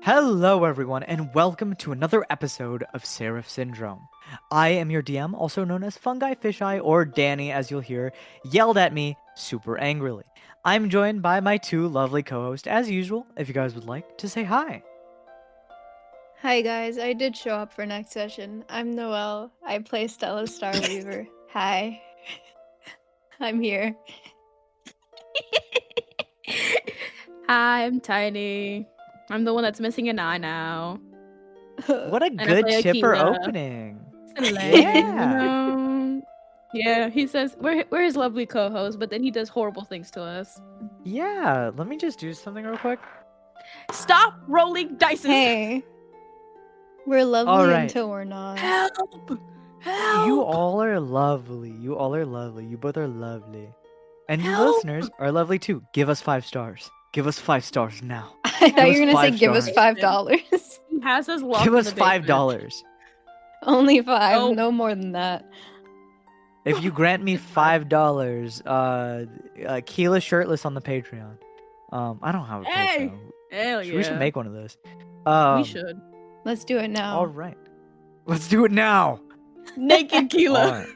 Hello, everyone, and welcome to another episode of Seraph Syndrome. I am your DM, also known as Fungi Fisheye, or Danny, as you'll hear, yelled at me super angrily. I'm joined by my two lovely co hosts, as usual, if you guys would like to say hi. Hi guys, I did show up for next session. I'm Noelle. I play Stella Starweaver. Hi. I'm here. Hi, I'm Tiny. I'm the one that's missing an eye now. What a And I good play chipper Akia. opening. It's a lame, Yeah. Yeah, he says we're his lovely co-host, but then he does horrible things to us. Yeah, let me just do something real quick. Stop rolling dice. Hey. We're lovely All right. until we're not. Help! Help! You all are lovely. You all are lovely. You both are lovely. And you Help! listeners are lovely too. Give us 5 stars. Give us 5 stars now. I thought you were gonna say us give us stars. $5. He has us locked Give in us the basement. $5. Only 5, Oh. no more than that. If you grant me $5, Keela shirtless on the Patreon. I don't have a Hey! Patreon. Hell yeah. We should make one of those. We should. Let's do it now. All right. Let's do it now. Naked Keela. All right.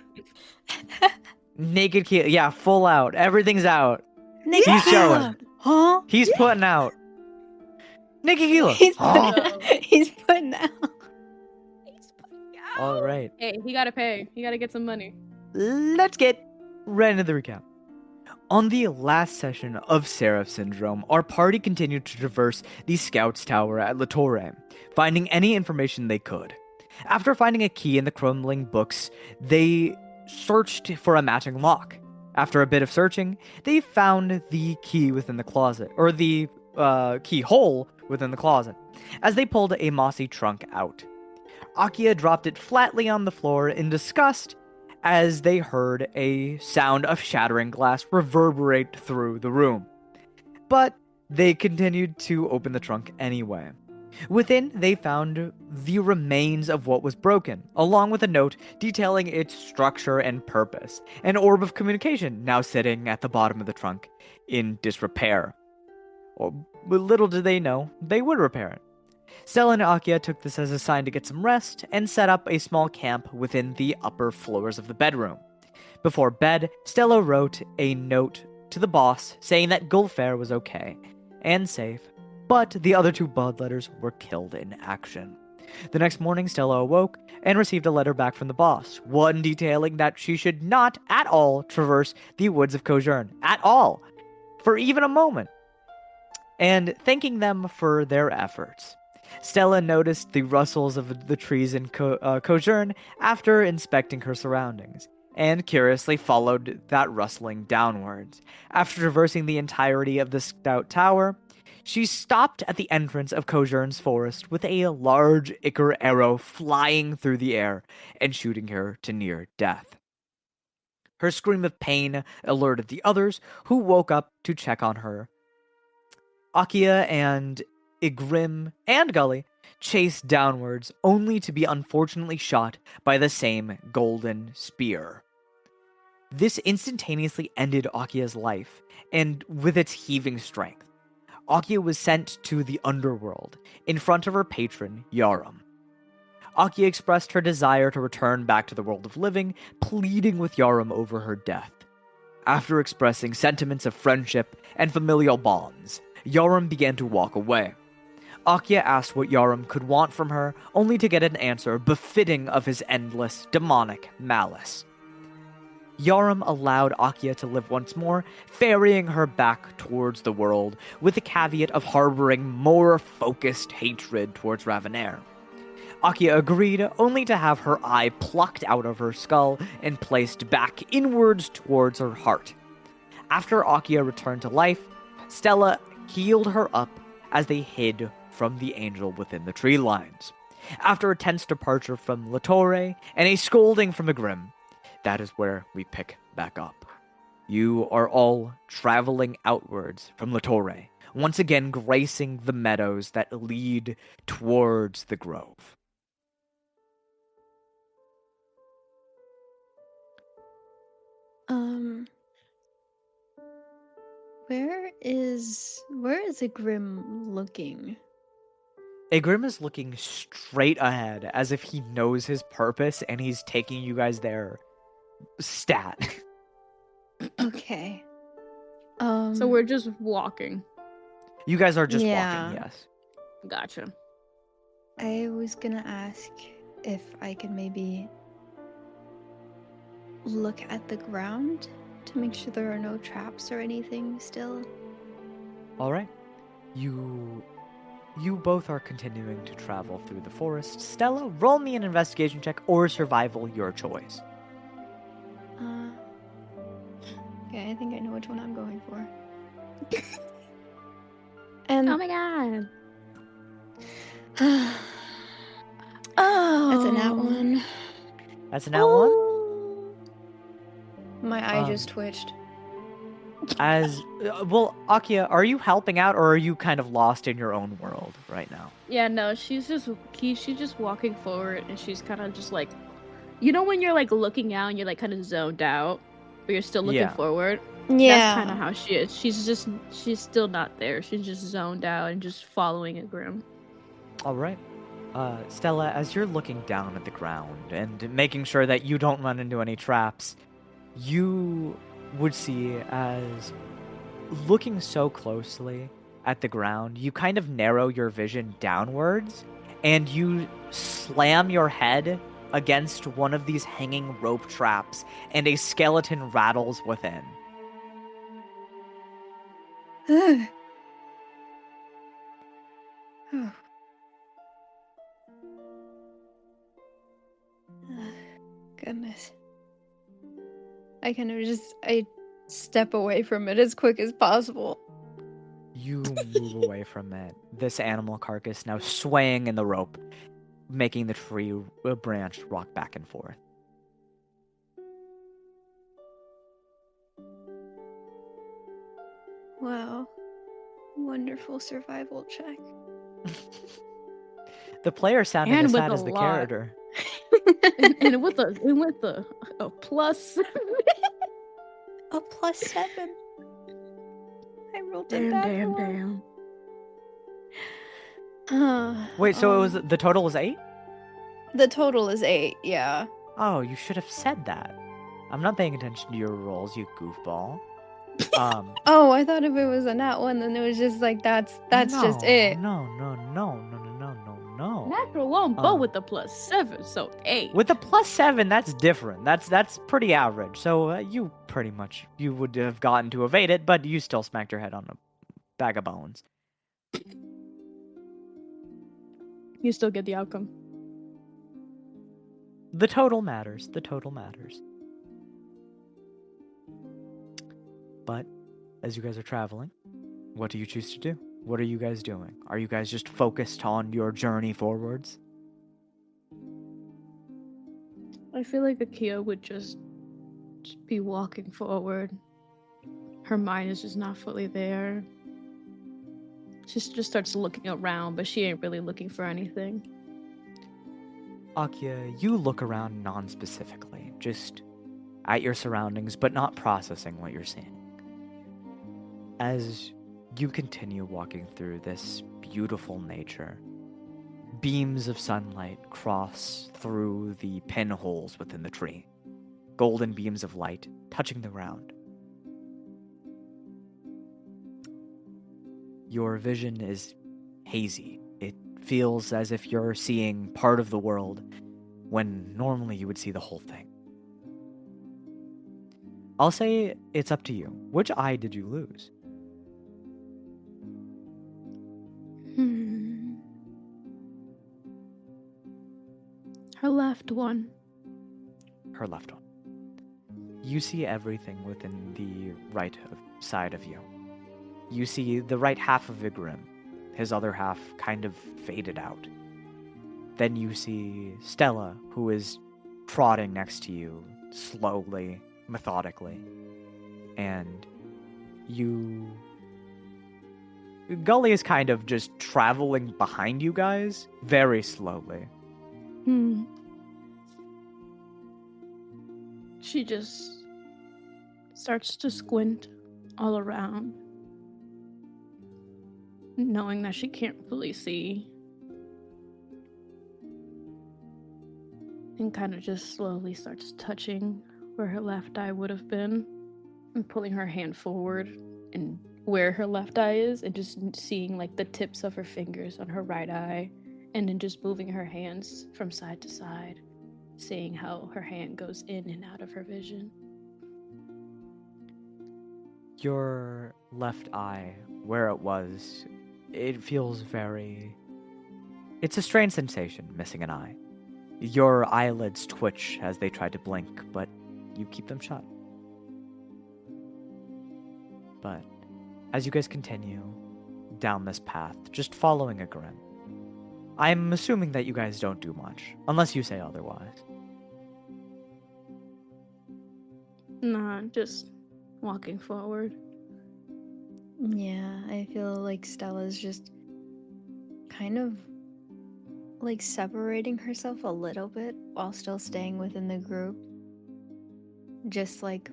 Naked Keela. Yeah, full out. Everything's out. Naked He's showing. Keela. Huh? He's putting out. Naked Keela. He's Huh? he's putting out. All right. Hey, he gotta pay. He gotta get some money. Let's get right into the recap. On the last session of Seraph Syndrome, our party continued to traverse the Scouts Tower at La Torre, finding any information they could. After finding a key in the crumbling books, they searched for a matching lock. After a bit of searching, they found the key within the closet, or the keyhole within the closet, as they pulled a mossy trunk out. Akia dropped it flatly on the floor in disgust as they heard a sound of shattering glass reverberate through the room. But they continued to open the trunk anyway. Within, they found the remains of what was broken, along with a note detailing its structure and purpose, an orb of communication now sitting at the bottom of the trunk in disrepair. But little did they know, they would repair it. Stella and Akia took this as a sign to get some rest and set up a small camp within the upper floors of the bedroom. Before bed, Stella wrote a note to the boss saying that Gulfair was okay and safe, but the other two bloodletters were killed in action. The next morning, Stella awoke and received a letter back from the boss, one detailing that she should not at all traverse the woods of Kojern, at all, for even a moment, and thanking them for their efforts. Stella noticed the rustles of the trees in Kojern after inspecting her surroundings, and curiously followed that rustling downwards. After traversing the entirety of the Scout Tower, she stopped at the entrance of Kojern's forest with a large Icar arrow flying through the air and shooting her to near death. Her scream of pain alerted the others, who woke up to check on her. Akia and Igrim and Gully chased downwards, only to be unfortunately shot by the same golden spear. This instantaneously ended Akia's life, and with its heaving strength, Akia was sent to the underworld in front of her patron, Yarum. Akia expressed her desire to return back to the world of living, pleading with Yarum over her death. After expressing sentiments of friendship and familial bonds, Yarum began to walk away. Akia asked what Yarum could want from her, only to get an answer befitting of his endless, demonic malice. Yarum allowed Akia to live once more, ferrying her back towards the world, with the caveat of harboring more focused hatred towards Ravanair. Akia agreed, only to have her eye plucked out of her skull and placed back inwards towards her heart. After Akia returned to life, Stella healed her up as they hid from the angel within the tree lines. After a tense departure from La Torre and a scolding from Igrim, that is where we pick back up. You are all traveling outwards from La Torre, once again gracing the meadows that lead towards the grove. Where is Igrim looking? Agrim is looking straight ahead as if he knows his purpose and he's taking you guys there. Stat. Okay. So we're just walking. You guys are just Yeah. walking, yes. Gotcha. I was gonna ask if I could maybe look at the ground to make sure there are no traps or anything still. All right. You both are continuing to travel through the forest. Stella, roll me an investigation check or survival, your choice. Okay, I think I know which one I'm going for. And Oh my god. that's a nat one. That's a nat one. My eye just twitched. Akia, are you helping out or are you kind of lost in your own world right now? Yeah, no, she's just walking forward and she's kind of just like, you know when you're like looking out and you're like kind of zoned out, but you're still looking forward? Yeah. That's kind of how she is. She's still not there. She's just zoned out and just following Agrim. All right. Stella, as you're looking down at the ground and making sure that you don't run into any traps, you would see as looking so closely at the ground, you kind of narrow your vision downwards and you slam your head against one of these hanging rope traps and a skeleton rattles within. Goodness. I step away from it as quick as possible. You move away from it. This animal carcass now swaying in the rope, making the tree branch rock back and forth. Wow. Wonderful survival check. The player sounding And as with sad a as the lot. character. and with a plus. A +7. I rolled it Damn. Wait, so it was the total was 8? The total is 8, yeah. Oh, you should have said that. I'm not paying attention to your rolls, you goofball. Oh, I thought if it was a nat one, then it was just like that's just it. No. Natural one, but with the +7, so 8. With the +7, that's different. That's pretty average. So you would have gotten to evade it, but you still smacked your head on a bag of bones. You still get the outcome. The total matters. But as you guys are traveling, what do you choose to do? What are you guys doing? Are you guys just focused on your journey forwards? I feel like Akia would just be walking forward. Her mind is just not fully there. She just starts looking around, but she ain't really looking for anything. Akia, you look around non-specifically, just at your surroundings, but not processing what you're seeing. As you continue walking through this beautiful nature, beams of sunlight cross through the pinholes within the tree, golden beams of light touching the ground. Your vision is hazy. It feels as if you're seeing part of the world when normally you would see the whole thing. I'll say it's up to you. Which eye did you lose? Her left one. Her left one. You see everything within the right side of you. You see the right half of Vigrim, his other half kind of faded out. Then you see Stella, who is trotting next to you, slowly, methodically. And Gully is kind of just traveling behind you guys, very slowly. She just starts to squint all around, knowing that she can't fully see. and kind of just slowly starts touching where her left eye would have been and pulling her hand forward and where her left eye is and just seeing like the tips of her fingers on her right eye and then just moving her hands from side to side, seeing how her hand goes in and out of her vision. Your left eye, where it was, it feels very... It's a strange sensation, missing an eye. Your eyelids twitch as they try to blink, but you keep them shut. But as you guys continue down this path, just following a grim, I'm assuming that you guys don't do much, unless you say otherwise. Nah, just walking forward. Yeah, I feel like Stella's just kind of like separating herself a little bit while still staying within the group. Just like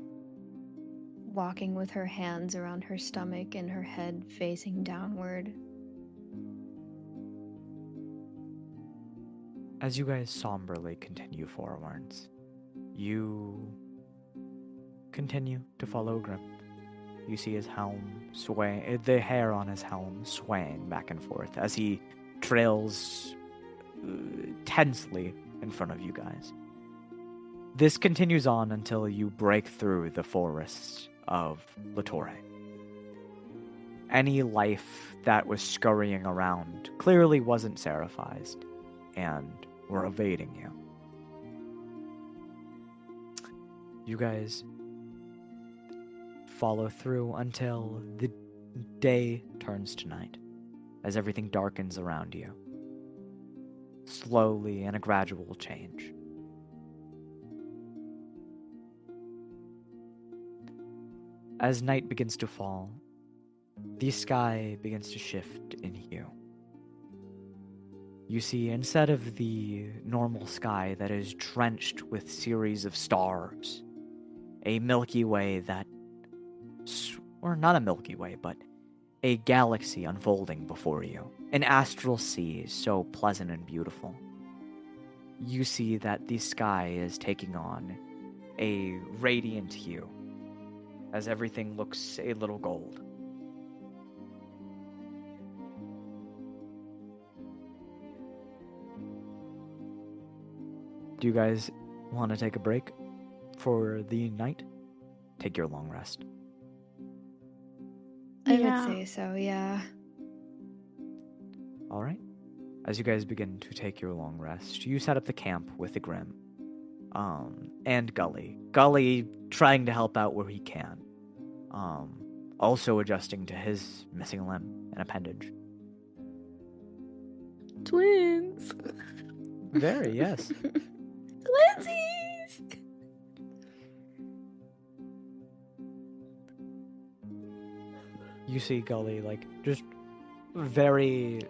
walking with her hands around her stomach and her head facing downward. As you guys somberly continue forwards, you continue to follow Grim. You see his helm sway, the hair on his helm swaying back and forth as he trails tensely in front of you guys. This continues on until you break through the forests of Latore. Any life that was scurrying around clearly wasn't seraphized and were evading you. You guys follow through until the day turns to night, as everything darkens around you, slowly in a gradual change. As night begins to fall, the sky begins to shift in hue. You see, instead of the normal sky that is drenched with series of stars, a Milky Way that, or not a Milky Way, but a galaxy unfolding before you, an astral sea so pleasant and beautiful. You see that the sky is taking on a radiant hue, as everything looks a little gold. Do you guys want to take a break for the night? Take your long rest. I Yeah. would say so, yeah. All right. As you guys begin to take your long rest, you set up the camp with the Grim, and Gully. Gully trying to help out where he can, also adjusting to his missing limb and appendage. Twins! Very, yes. Twinsies! You see Gully, like, just very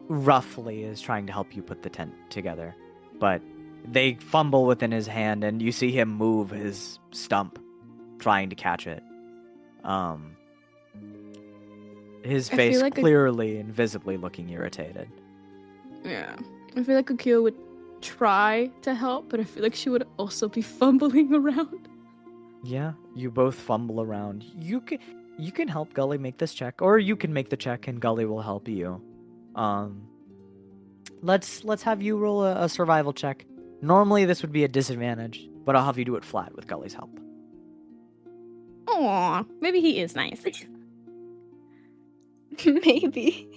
roughly is trying to help you put the tent together. But they fumble within his hand, and you see him move his stump, trying to catch it. His I face feel like clearly and visibly looking irritated. Yeah. I feel like Akia would try to help, but I feel like she would also be fumbling around. Yeah, you both fumble around. You can help Gully make this check, or you can make the check and Gully will help you. Let's have you roll a survival check. Normally this would be a disadvantage, but I'll have you do it flat with Gully's help. Aw, maybe he is nice. Maybe.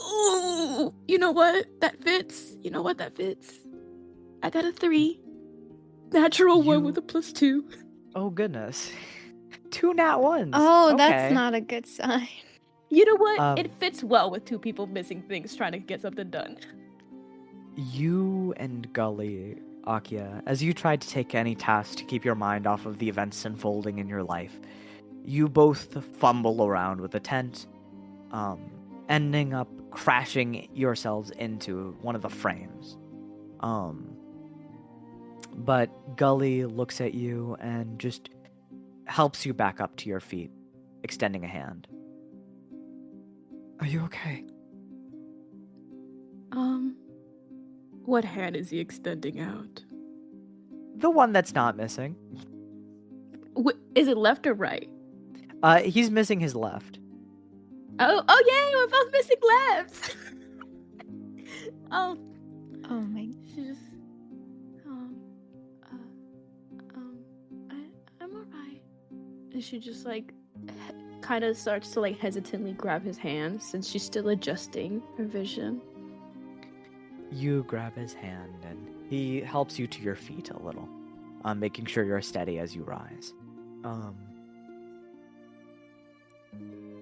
Ooh, you know what? That fits. You know what? That fits. I got a 3. Natural 1 with a +2. Oh goodness. 2 nat ones. Oh, Okay. that's not a good sign. You know what? Um, It fits well with 2 people missing things trying to get something done. You and Gully, Akia, as you tried to take any task to keep your mind off of the events unfolding in your life, you both fumble around with the tent, ending up crashing yourselves into one of the frames. But Gully looks at you and just helps you back up to your feet, extending a hand. Are you okay? What hand is he extending out? The one that's not missing. Is it left or right? He's missing his left. Oh yay, we're both missing lefts. Oh, Oh my. she just, I'm alright. And she just like kind of starts to like hesitantly grab his hand since she's still adjusting her vision. You grab his hand and he helps you to your feet a little, making sure you're steady as you rise.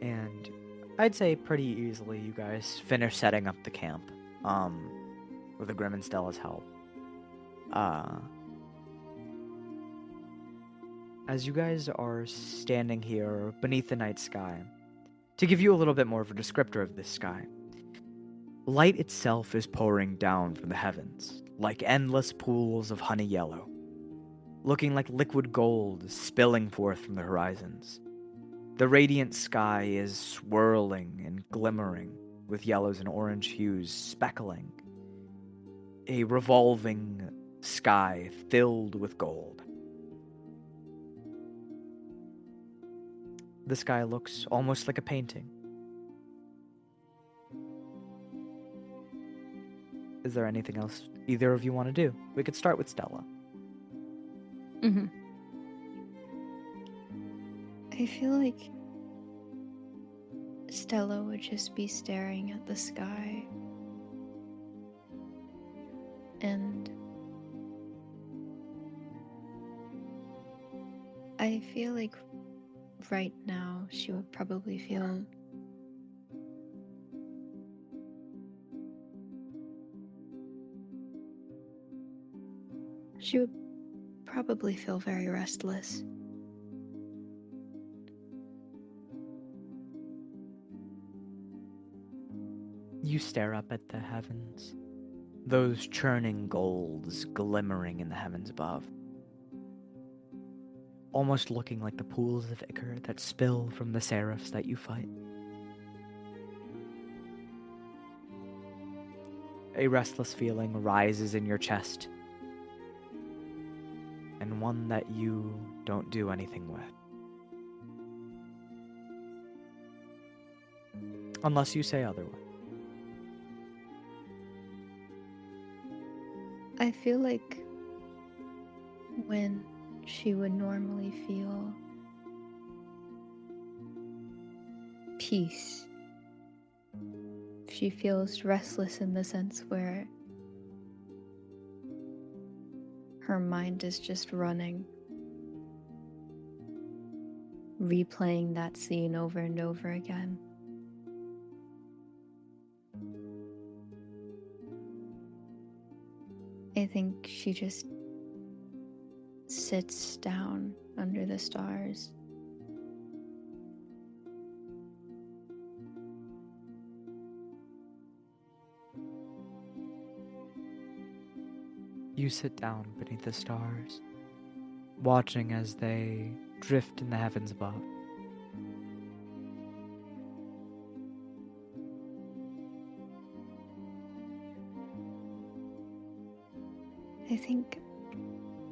And I'd say pretty easily you guys finish setting up the camp, with the Grim and Stella's help. As you guys are standing here beneath the night sky, to give you a little bit more of a descriptor of this sky, light itself is pouring down from the heavens, like endless pools of honey yellow, looking like liquid gold spilling forth from the horizons. The radiant sky is swirling and glimmering with yellows and orange hues speckling a revolving sky filled with gold. The sky looks almost like a painting. Is there anything else either of you want to do? We could start with Stella. Mm-hmm. I feel like Stella would just be staring at the sky. And I feel like right now she would probably feel very restless. You stare up at the heavens, those churning golds glimmering in the heavens above, almost looking like the pools of ichor that spill from the seraphs that you fight. A restless feeling rises in your chest, and one that you don't do anything with. Unless you say otherwise. I feel like when she would normally feel peace, she feels restless in the sense where her mind is just running, replaying that scene over and over again. I think she just sits down under the stars. You sit down beneath the stars, watching as they drift in the heavens above. I think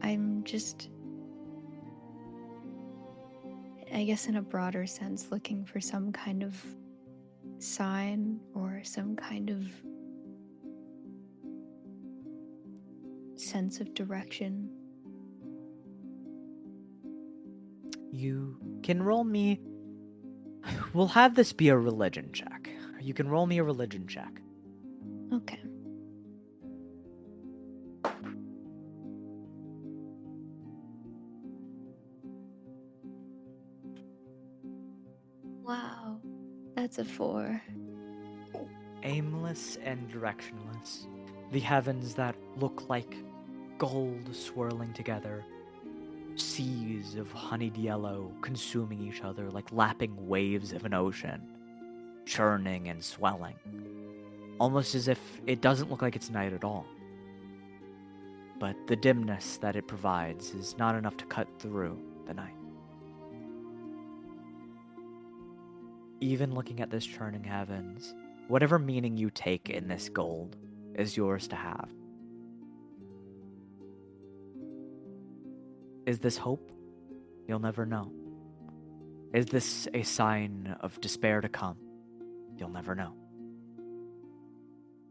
I'm just, I guess in a broader sense, looking for some kind of sign or some kind of sense of direction. You can roll me... We'll have this be a religion check. You can roll me a religion check. Okay. Wow, that's a 4. Aimless and directionless, the heavens that look like gold swirling together, seas of honeyed yellow consuming each other like lapping waves of an ocean, churning and swelling, almost as if it doesn't look like it's night at all. But the dimness that it provides is not enough to cut through the night. Even looking at this churning heavens, whatever meaning you take in this gold is yours to have. Is this hope? You'll never know. Is this a sign of despair to come? You'll never know.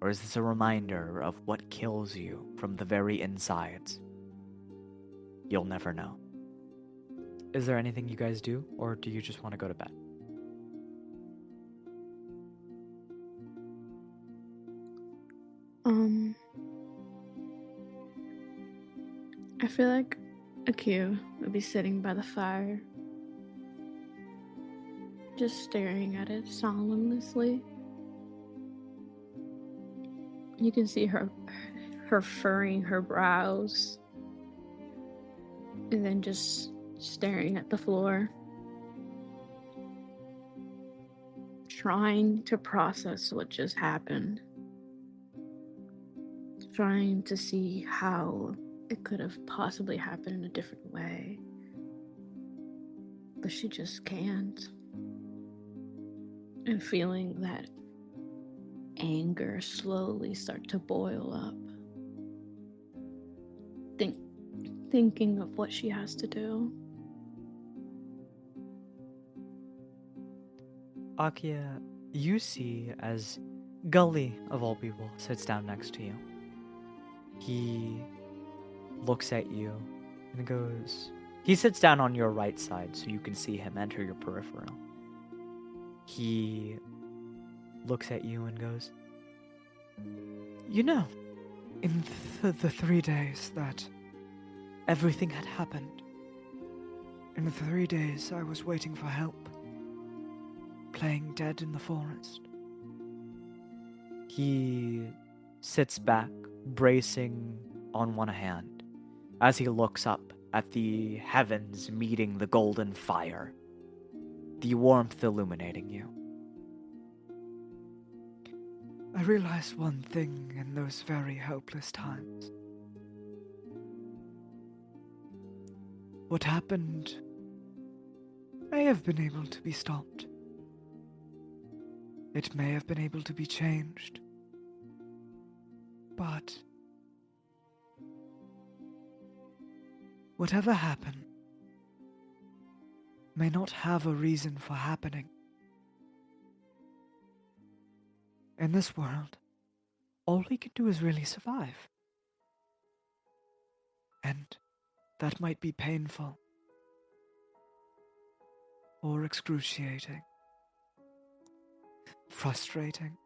Or is this a reminder of what kills you from the very insides? You'll never know. Is there anything you guys do, or do you just want to go to bed? I feel like Akia would be sitting by the fire, just staring at it solemnously. You can see her furrowing her brows, and then just staring at the floor, trying to process what just happened, trying to see how it could have possibly happened in a different way, but she just can't. And feeling that anger slowly start to boil up, thinking of what she has to do. Akia, you see as Gully, of all people, sits down next to you. He looks at you and goes... He sits down on your right side so you can see him enter your peripheral. He looks at you and goes, You know, in the 3 days that everything had happened, in the 3 days I was waiting for help, playing dead in the forest. He sits back, bracing on one hand, as he looks up at the heavens meeting the golden fire, the warmth illuminating you. I realized one thing in those very hopeless times. What happened may have been able to be stopped. It may have been able to be changed. But whatever happened may not have a reason for happening. In this world, all we can do is really survive. And that might be painful or excruciating, frustrating.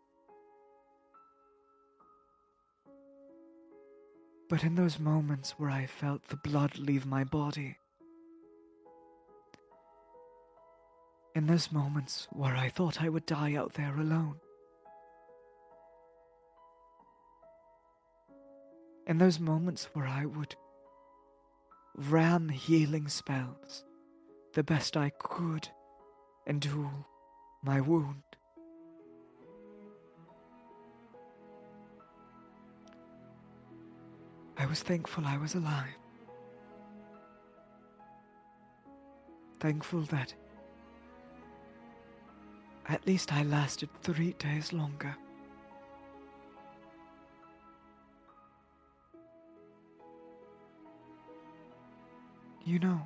But in those moments where I felt the blood leave my body, in those moments where I thought I would die out there alone, in those moments where I would ram healing spells the best I could into my wound, I was thankful I was alive. Thankful that at least I lasted 3 days longer. You know.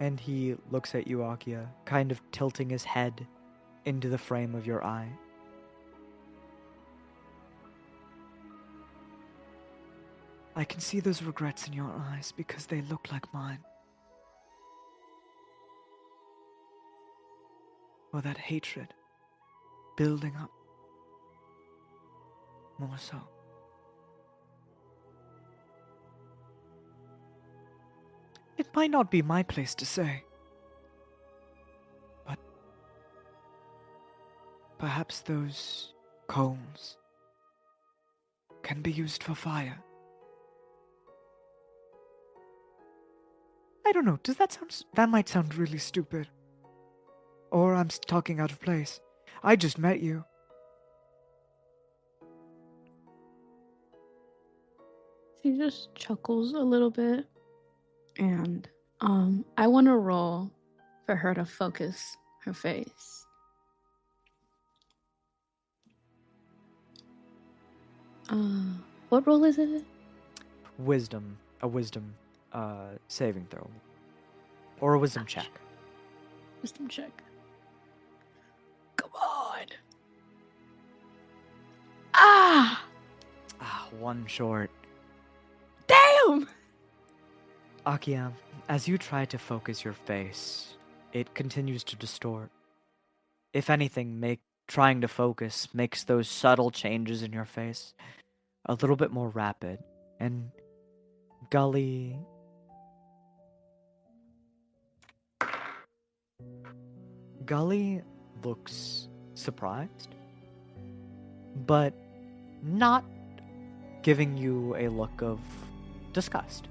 And he looks at you, Akia, kind of tilting his head into the frame of your eye. I can see those regrets in your eyes because they look like mine. Or that hatred building up. More so. It might not be my place to say, but perhaps those coals can be used for fire. I don't know, that might sound really stupid. Or I'm talking out of place. I just met you. She just chuckles a little bit, and I want to roll for her to focus her face. What roll is it? Wisdom. A wisdom. saving throw. Or a wisdom Ouch. check. Wisdom check. Come on. Ah! One short. Damn! Akia, as you try to focus your face, it continues to distort. If anything, trying to focus makes those subtle changes in your face a little bit more rapid. And Gully looks surprised, but not giving you a look of disgust.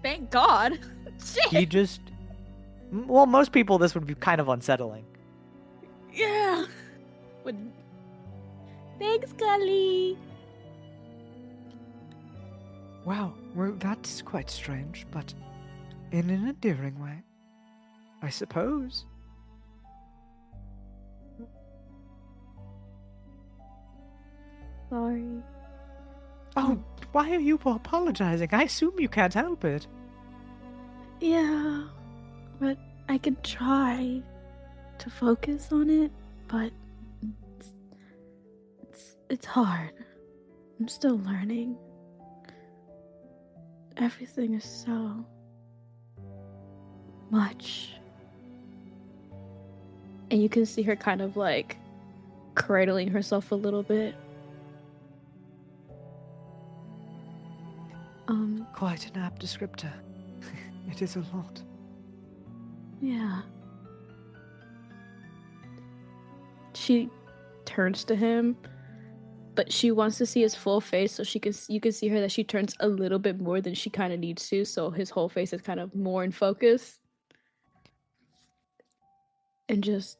Thank God. Shit. He just, well, most people this would be kind of unsettling. Yeah. Thanks, Gully. Wow, well, that's quite strange, but in an endearing way, I suppose. Sorry. Oh, why are you apologizing? I assume you can't help it. Yeah, but I could try to focus on it, but it's hard. I'm still learning. Everything is so much. And you can see her kind of like cradling herself a little bit. Quite an apt descriptor. It is a lot. Yeah. She turns to him, but she wants to see his full face, so you can see her that she turns a little bit more than she kind of needs to, so his whole face is kind of more in focus. And just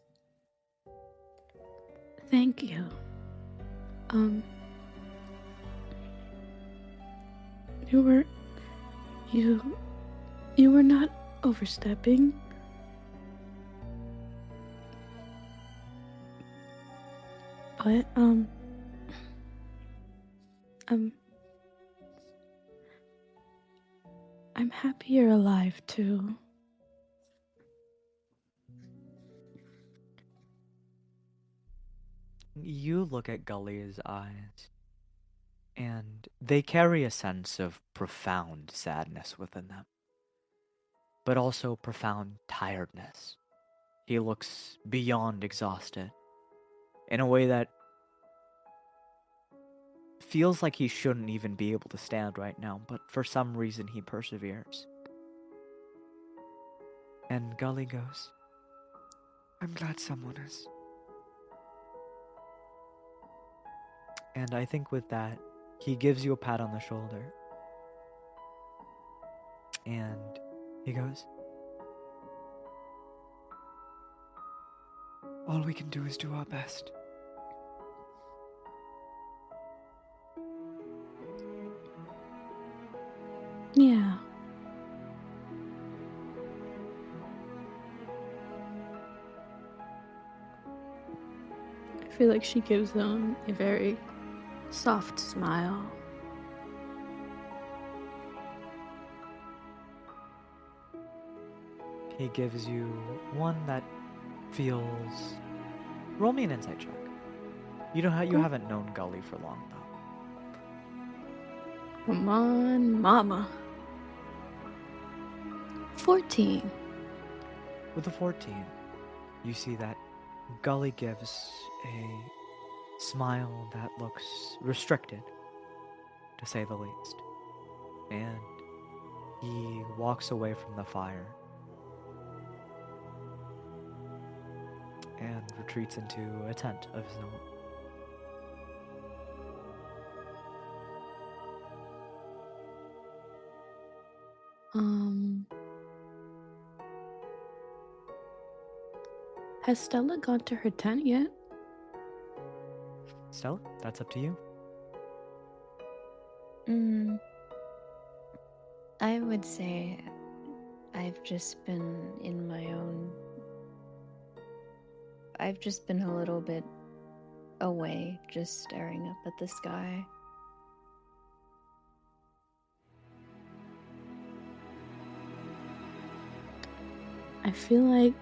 thank you. You were not overstepping. But I'm happy you're alive too. You look at Gully's eyes, and they carry a sense of profound sadness within them, but also profound tiredness. He looks beyond exhausted in a way that feels like he shouldn't even be able to stand right now, but for some reason he perseveres. And Gully goes, I'm glad someone is. and I think with that, he gives you a pat on the shoulder. And he goes, All we can do is do our best. Yeah. I feel like she gives them a very soft smile. he gives you one that feels. Roll me an insight check. You haven't known Gully for long though. Come on, mama. 14. With a 14, you see that Gully gives a smile that looks restricted, to say the least. And he walks away from the fire and retreats into a tent of his own. Has Stella gone to her tent yet? Stella, that's up to you. I would say I've just been in my own. I've just been a little bit away, just staring up at the sky. I feel like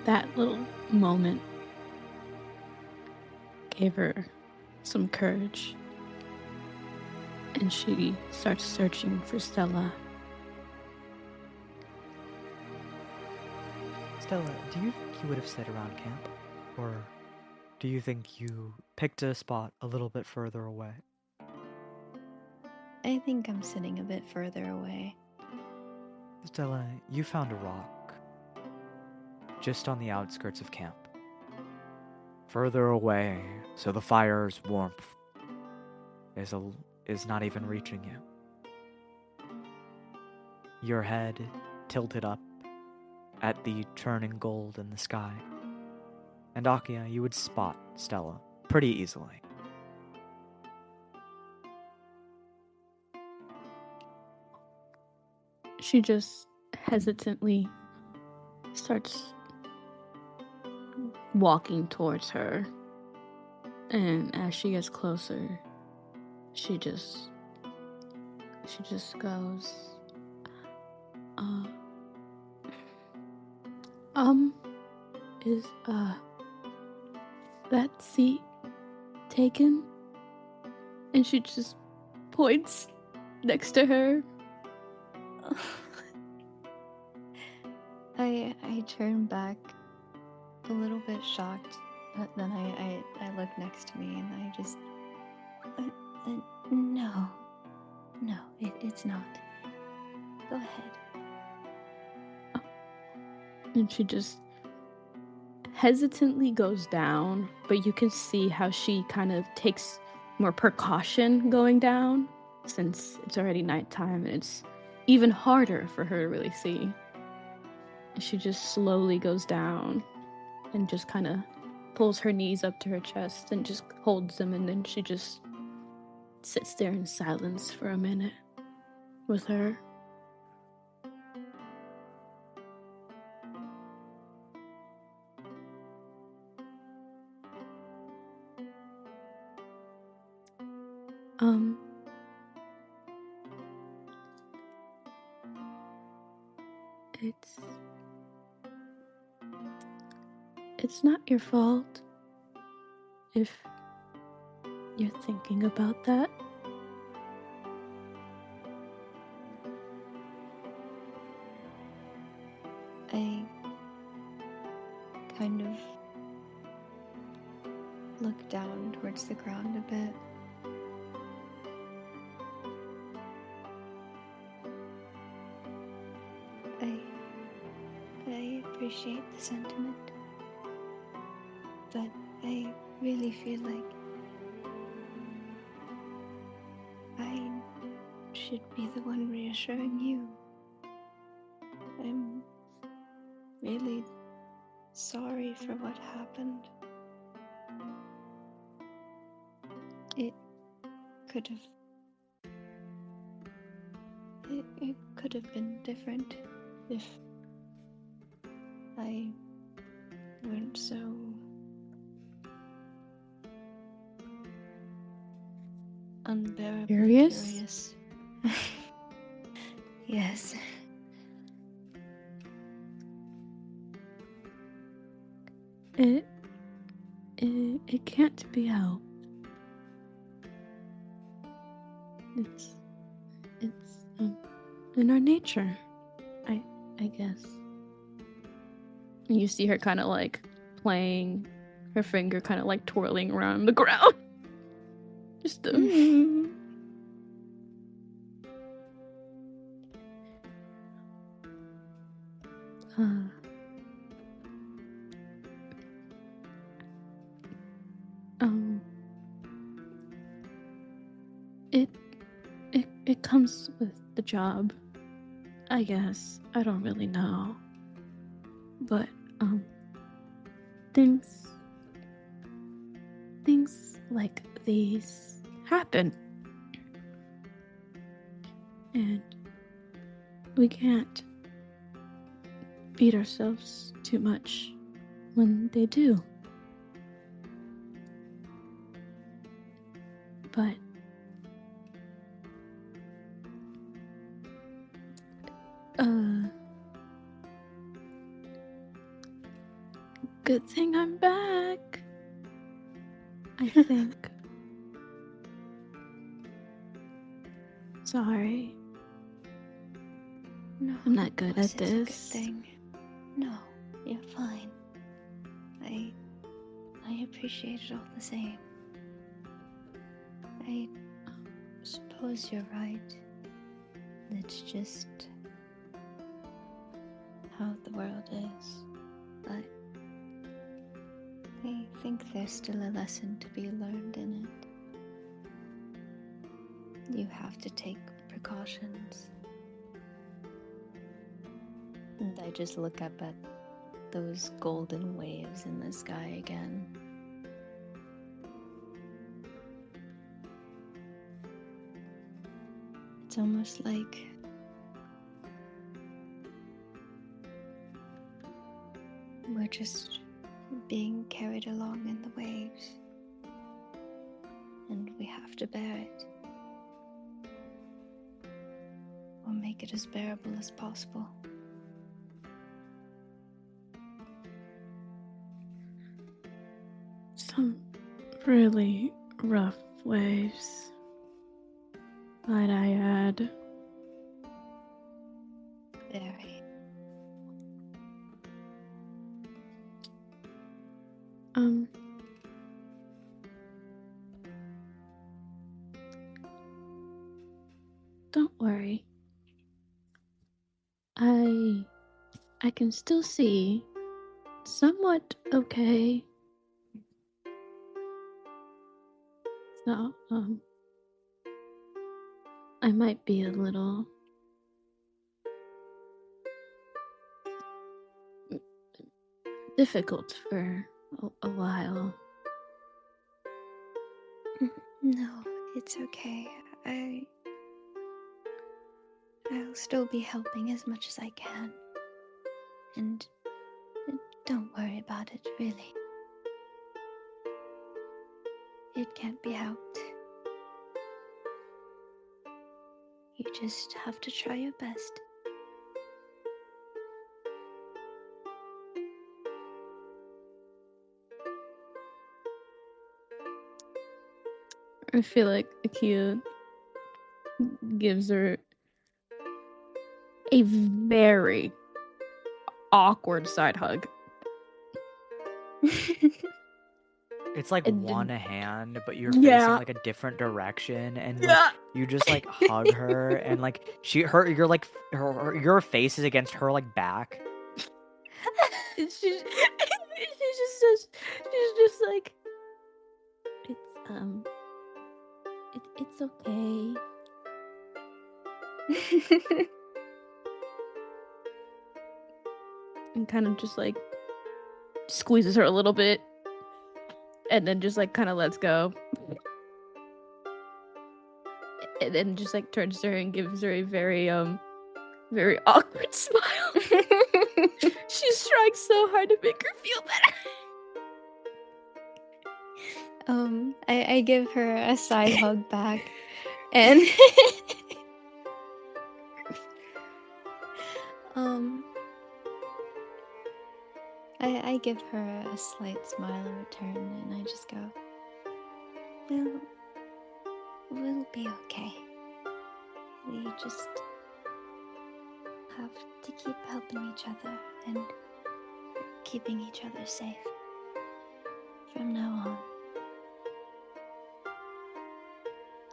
that little moment gave her some courage, and she starts searching for Stella. Stella, do you think you would have stayed around camp? Or do you think you picked a spot a little bit further away? I think I'm sitting a bit further away. Stella, you found a rock just on the outskirts of camp. Further away, so the fire's warmth is not even reaching you. Your head tilted up at the turning gold in the sky. And Akia, you would spot Stella pretty easily. She just hesitantly starts walking towards her, and as she gets closer, she just goes, is that seat taken? And she just points next to her. I turn back a little bit shocked, but then I look next to me and I just no, it's not. Go ahead. And she just hesitantly goes down, but you can see how she kind of takes more precaution going down, since it's already nighttime and it's even harder for her to really see. And she just slowly goes down and just kind of pulls her knees up to her chest and just holds them, and then she just sits there in silence for a minute with her. It's not your fault if you're thinking about that. I kind of look down towards the ground a bit. I appreciate the sentiment, but I really feel like I should be the one reassuring you. I'm really sorry for what happened. It could have been different if I weren't so unbearably curious. Yes. It can't be helped. It's in our nature, I guess. And you see her kind of like playing, her finger kind of like twirling around the ground. Just it comes with the job, I guess. I don't really know, but things like these happen, and we can't beat ourselves too much when they do. But Good thing I'm back. I think. Sorry. No, I'm not good of course at it's a good this. thing. No, you're fine. I appreciate it all the same. I suppose you're right. It's just how the world is. But I think there's still a lesson to be learned in it. You have to take precautions. And I just look up at those golden waves in the sky again. It's almost like we're just being carried along in the waves, and we have to bear it, or make it as bearable as possible. Some really rough waves, might I add. Very. Don't worry. I can still see somewhat okay. So, I might be a little difficult for a while. No, it's okay. I'll still be helping as much as I can. And don't worry about it, really. It can't be helped. You just have to try your best. I feel like Akia gives her a very awkward side hug. It's like And one hand, but you're Yeah. facing like a different direction, and like, Yeah. you just like hug her, and like you're like your face is against her like back. She's just says, she's just like, it's okay. And kind of just like squeezes her a little bit, and then just like kind of lets go, and then just like turns to her and gives her a very very awkward smile. She's trying so hard to make her feel better. I give her a side hug back, and I give her a slight smile in return, and I just go, we'll be okay. We just have to keep helping each other and keeping each other safe from now on.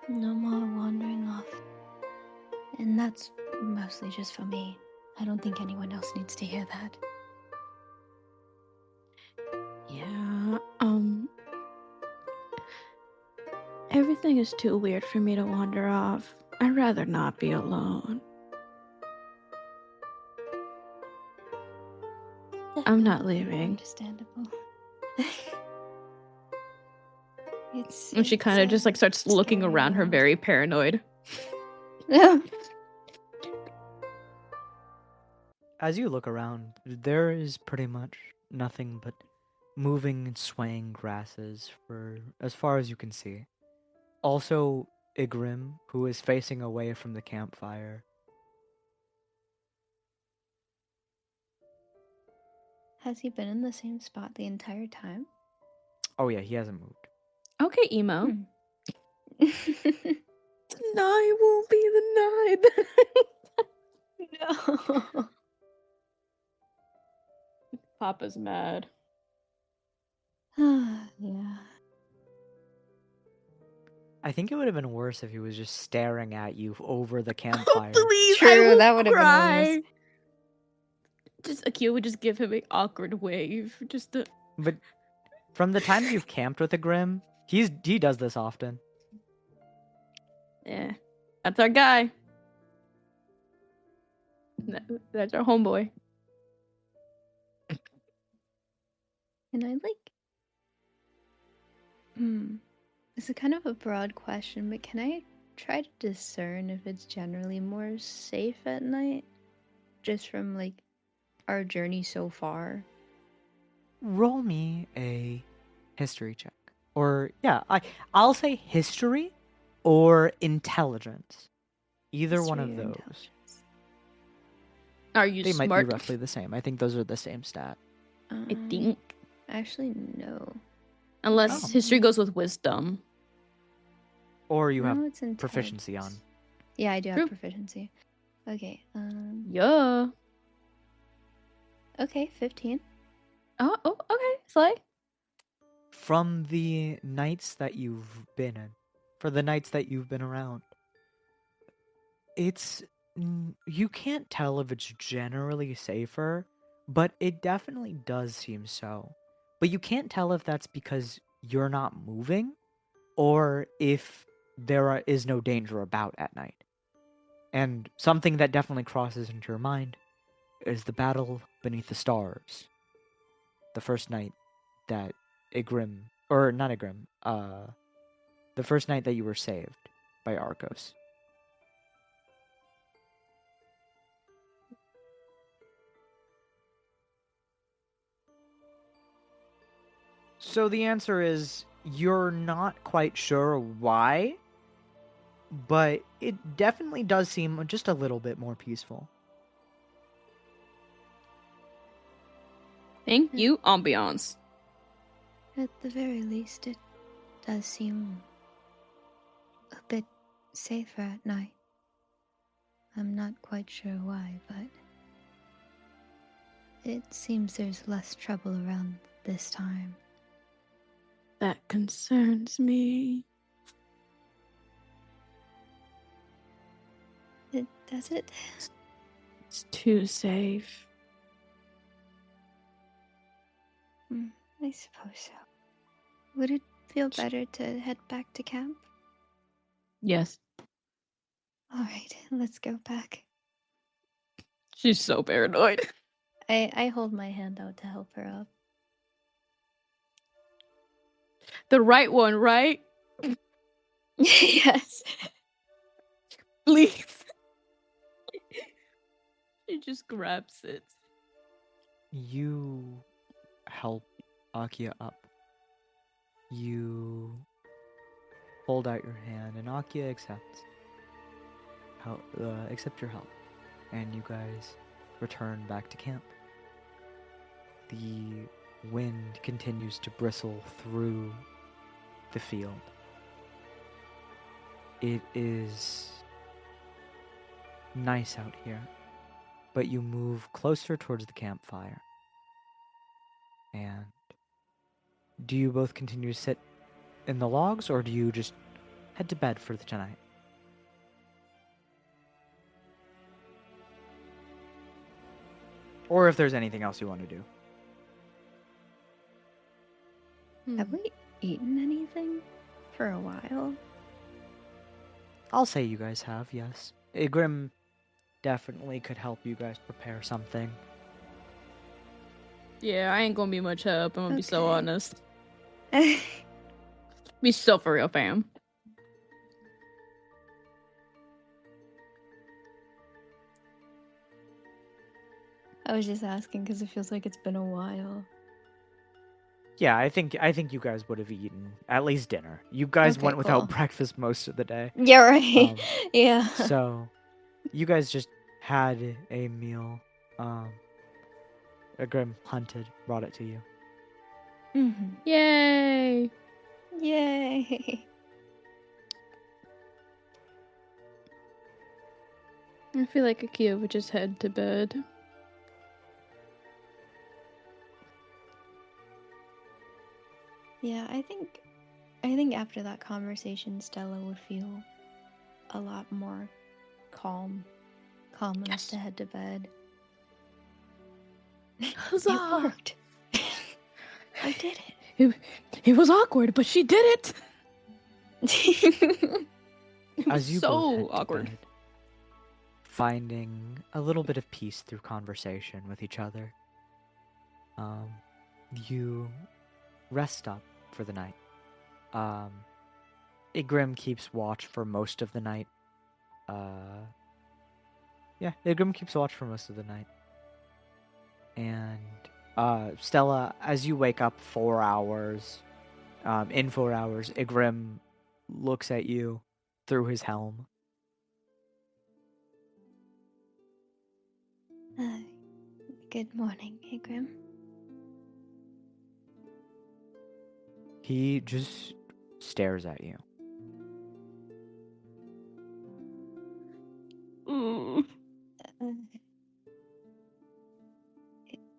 No more wandering off. And that's mostly just for me. I don't think anyone else needs to hear that. Yeah, everything is too weird for me to wander off. I'd rather not be alone. I'm not leaving. Understandable. And she kind of just like starts looking scary around her, world. very paranoid. As you look around, there is pretty much nothing but moving and swaying grasses for as far as you can see. Also, Igrim, who is facing away from the campfire. Has he been in the same spot the entire time? Oh yeah, he hasn't moved. Okay, emo. Hmm. Tonight won't be the night. No. Papa's mad. Yeah. I think it would have been worse if he was just staring at you over the campfire. Please, True, I will that would have been cry. worse. Just Akia would just give him an awkward wave. Just to... But from the times you've camped with a Grim, he does this often. Yeah, that's our guy. That's our homeboy. And I like. This is kind of a broad question, but can I try to discern if it's generally more safe at night? Just from like our journey so far. Roll me a history check. Or yeah, I'll say history or intelligence. Either one History of or those. intelligence? Are you They smart? might be roughly the same. I think those are the same stat. I think. Actually, no. Unless Oh. history goes with wisdom. Or you have No, it's proficiency on. intelligence. Yeah, I do True. have proficiency. Okay. Yeah. Okay, 15. Oh, okay. Slay. From the nights that you've been in, for the nights that you've been around, you can't tell if it's generally safer, but it definitely does seem so. But you can't tell if that's because you're not moving or if there is no danger about at night. And something that definitely crosses into your mind is the battle beneath the stars. The first night that the first night that you were saved by Arcos. So the answer is you're not quite sure why, but it definitely does seem just a little bit more peaceful. Thank you, ambiance. At the very least, it does seem a bit safer at night. I'm not quite sure why, but it seems there's less trouble around this time. That concerns me. Does it? It's too safe. I suppose so. Would it feel better to head back to camp? Yes. Alright, let's go back. She's so paranoid. I hold my hand out to help her up. The right one, right? Yes. Please. She just grabs it. You help Akia up. You hold out your hand, and Akia accepts your help, and you guys return back to camp. The wind continues to bristle through the field. It is nice out here, but you move closer towards the campfire. And do you both continue to sit in the logs, or do you just head to bed for the tonight? Or if there's anything else you want to do. Have we eaten anything for a while? I'll say you guys have, yes. Grim definitely could help you guys prepare something. Yeah, I ain't gonna be much help. I'm gonna be so Okay. honest. Be so for real, fam. I was just asking because it feels like it's been a while. Yeah, I think you guys would have eaten at least dinner. You guys Okay, went without cool. breakfast most of the day. Yeah, right. Um, Yeah. So you guys just had a meal. Igrim hunted, brought it to you. Mm-hmm. Yay! Yay! I feel like Akia would just head to bed. Yeah, I think after that conversation, Stella would feel a lot more calm enough Yes. to head to bed. Huzzah! It worked. I did it. It was awkward, but she did it. It was As you both so head to awkward. bed, finding a little bit of peace through conversation with each other, you rest up for the night. Igrim keeps watch for most of the night. Igrim keeps watch for most of the night. And Stella, as you wake up 4 hours, in 4 hours, Igrim looks at you through his helm. Good morning, Igrim. He just stares at you.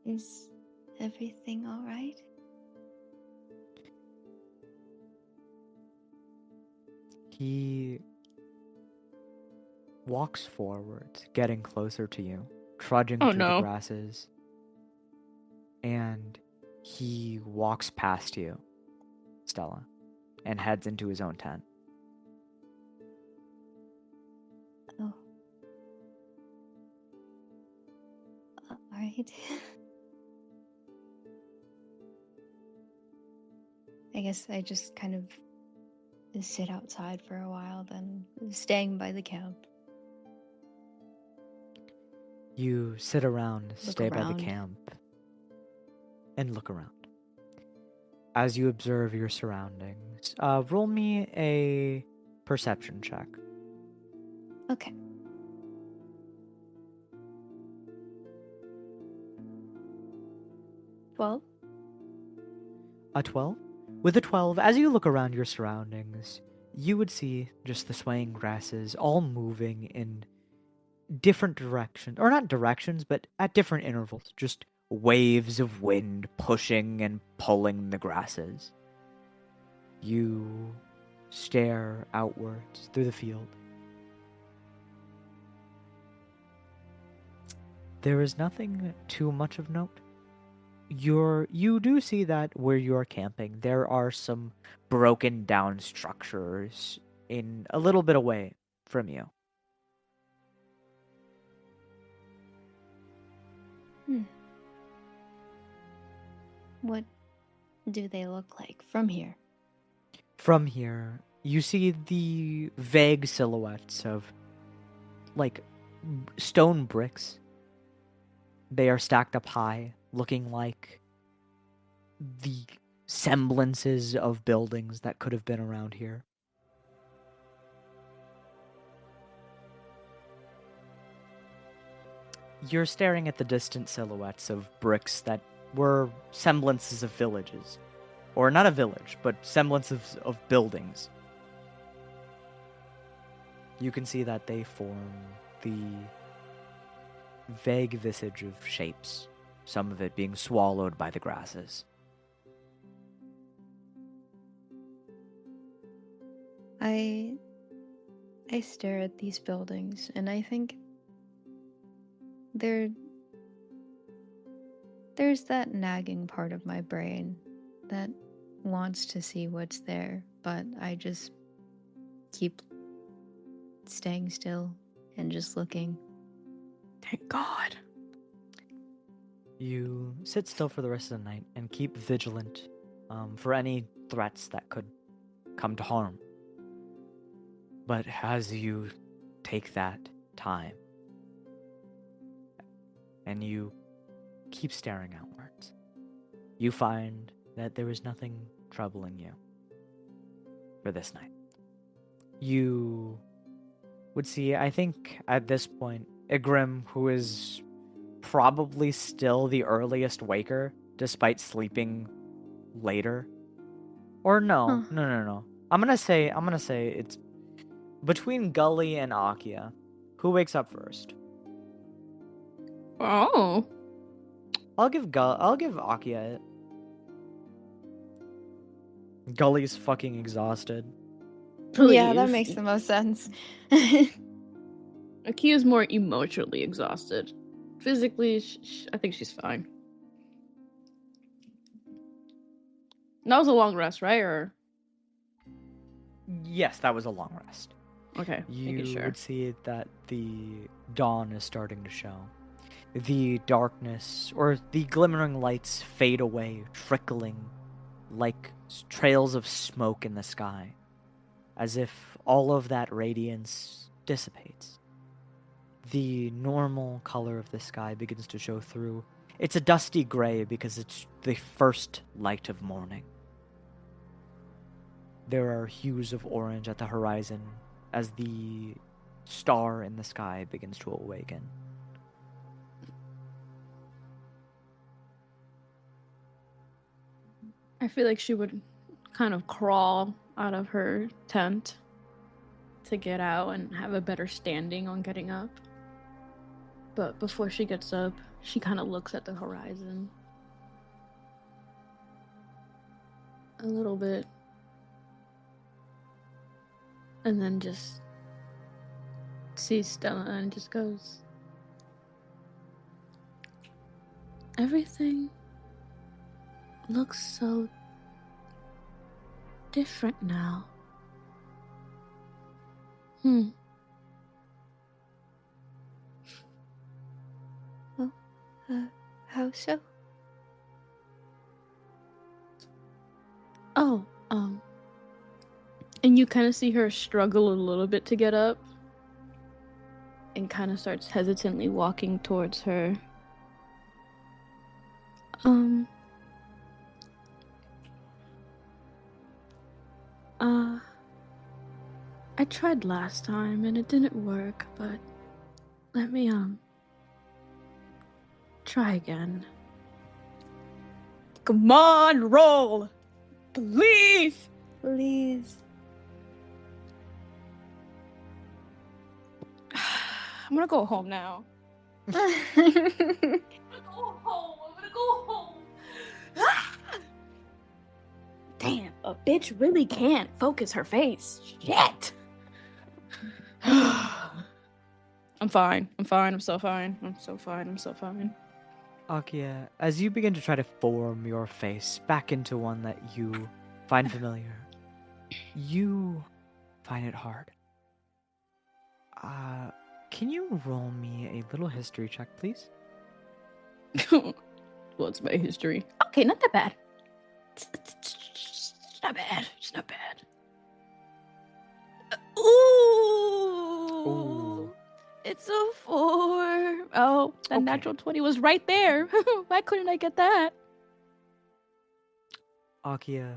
Is everything all right? He walks forward, getting closer to you, trudging Oh, through no. the grasses. And he walks past you, Stella, and heads into his own tent. Oh. All right. I guess I just kind of sit outside for a while, then staying by the camp. You sit around, Look stay by the around. camp, and look around. As you observe your surroundings, roll me a perception check. Okay. Well, A 12? With a 12, as you look around your surroundings, you would see just the swaying grasses all moving in different directions. Or not directions, but at different intervals. Just waves of wind pushing and pulling the grasses. You stare outwards through the field. There is nothing too much of note. You do see that where you're camping, there are some broken down structures in a little bit away from you. what do they look like from here? From here, you see the vague silhouettes of, like, stone bricks. They are stacked up high, looking like the semblances of buildings that could have been around here. You're staring at the distant silhouettes of bricks that were semblances of villages. Or not a village, but semblances of buildings. You can see that they form the vague visage of shapes, some of it being swallowed by the grasses. I stare at these buildings and I think there's that nagging part of my brain that wants to see what's there, but I just keep staying still and just looking. Thank God. You sit still for the rest of the night and keep vigilant for any threats that could come to harm. But as you take that time and you keep staring outwards, you find that there is nothing troubling you for this night. You would see, I think at this point, Igrim, who is probably still the earliest waker, despite sleeping later. Or no, Huh. no. I'm gonna say it's between Gully and Akia. Who wakes up first? Oh. I'll give Akia it. Gully's fucking exhausted. Yeah, that Please. makes the most sense. Akia's more emotionally exhausted. Physically, I think she's fine. That was a long rest, right? Or Yes, that was a long rest. okay, making You sure. would see that the dawn is starting to show. The darkness, or the glimmering lights, fade away, trickling like trails of smoke in the sky, as if all of that radiance dissipates. The normal color of the sky begins to show through. It's a dusty gray because it's the first light of morning. There are hues of orange at the horizon as the star in the sky begins to awaken. I feel like she would kind of crawl out of her tent to get out and have a better standing on getting up. But before she gets up, she kind of looks at the horizon a little bit. And then just sees Stella and just goes, everything looks so different now. How so? Oh, and you kind of see her struggle a little bit to get up and kind of starts hesitantly walking towards her. I tried last time and it didn't work, but let me, try again. Come on, roll! Please! Please. I'm gonna go home now. I'm gonna go home. Damn, a bitch really can't focus her face. Shit! I'm fine. I'm so fine. I'm so fine. Akia, as you begin to try to form your face back into one that you find familiar, you find it hard. Can you roll me a little history check, please? What's my history? Okay, not that bad. It's not bad. It's not bad. Ooh. Ooh. It's a 4. Oh, that Okay. natural 20 was right there. Why couldn't I get that? Akia,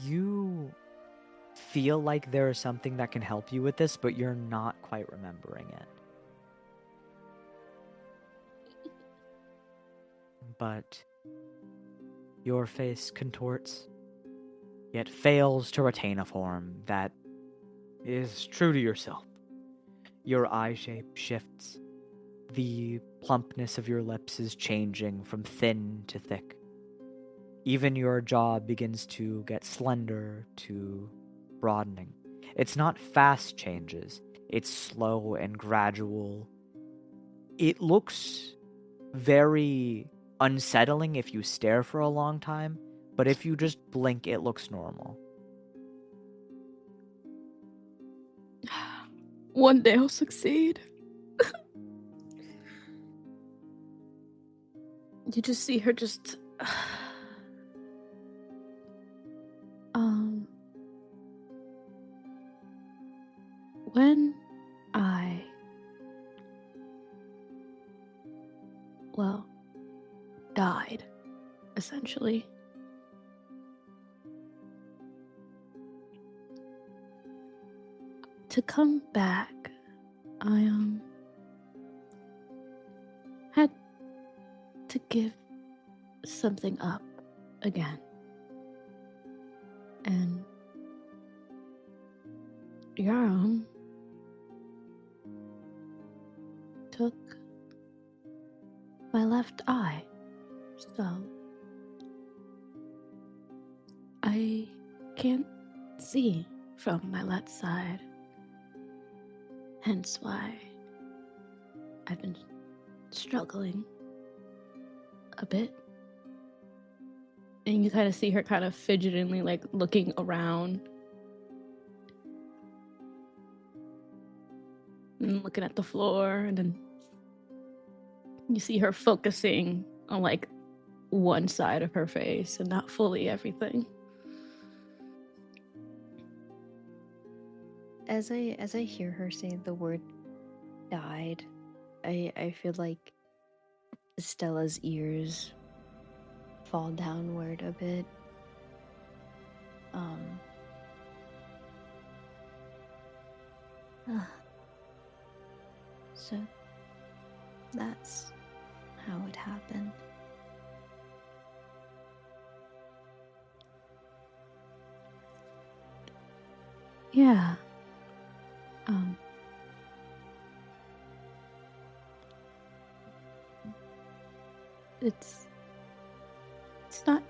you feel like there is something that can help you with this, but you're not quite remembering it. But your face contorts, yet fails to retain a form that is true to yourself. Your eye shape shifts. The plumpness of your lips is changing from thin to thick. Even your jaw begins to get slender to broadening. It's not fast changes, it's slow and gradual. It looks very unsettling if you stare for a long time, but if you just blink, it looks normal. One day I'll succeed. You just see her just... When I... Well, died, essentially. To come back, I, had to give something up again. And Yarum took my left eye, so I can't see from my left side. Hence why I've been struggling a bit. And you kind of see her kind of fidgetingly, like, looking around and looking at the floor, and then you see her focusing on, like, one side of her face and not fully everything. As I hear her say the word died, I feel like Stella's ears fall downward a bit. So that's how it happened. Yeah. It's not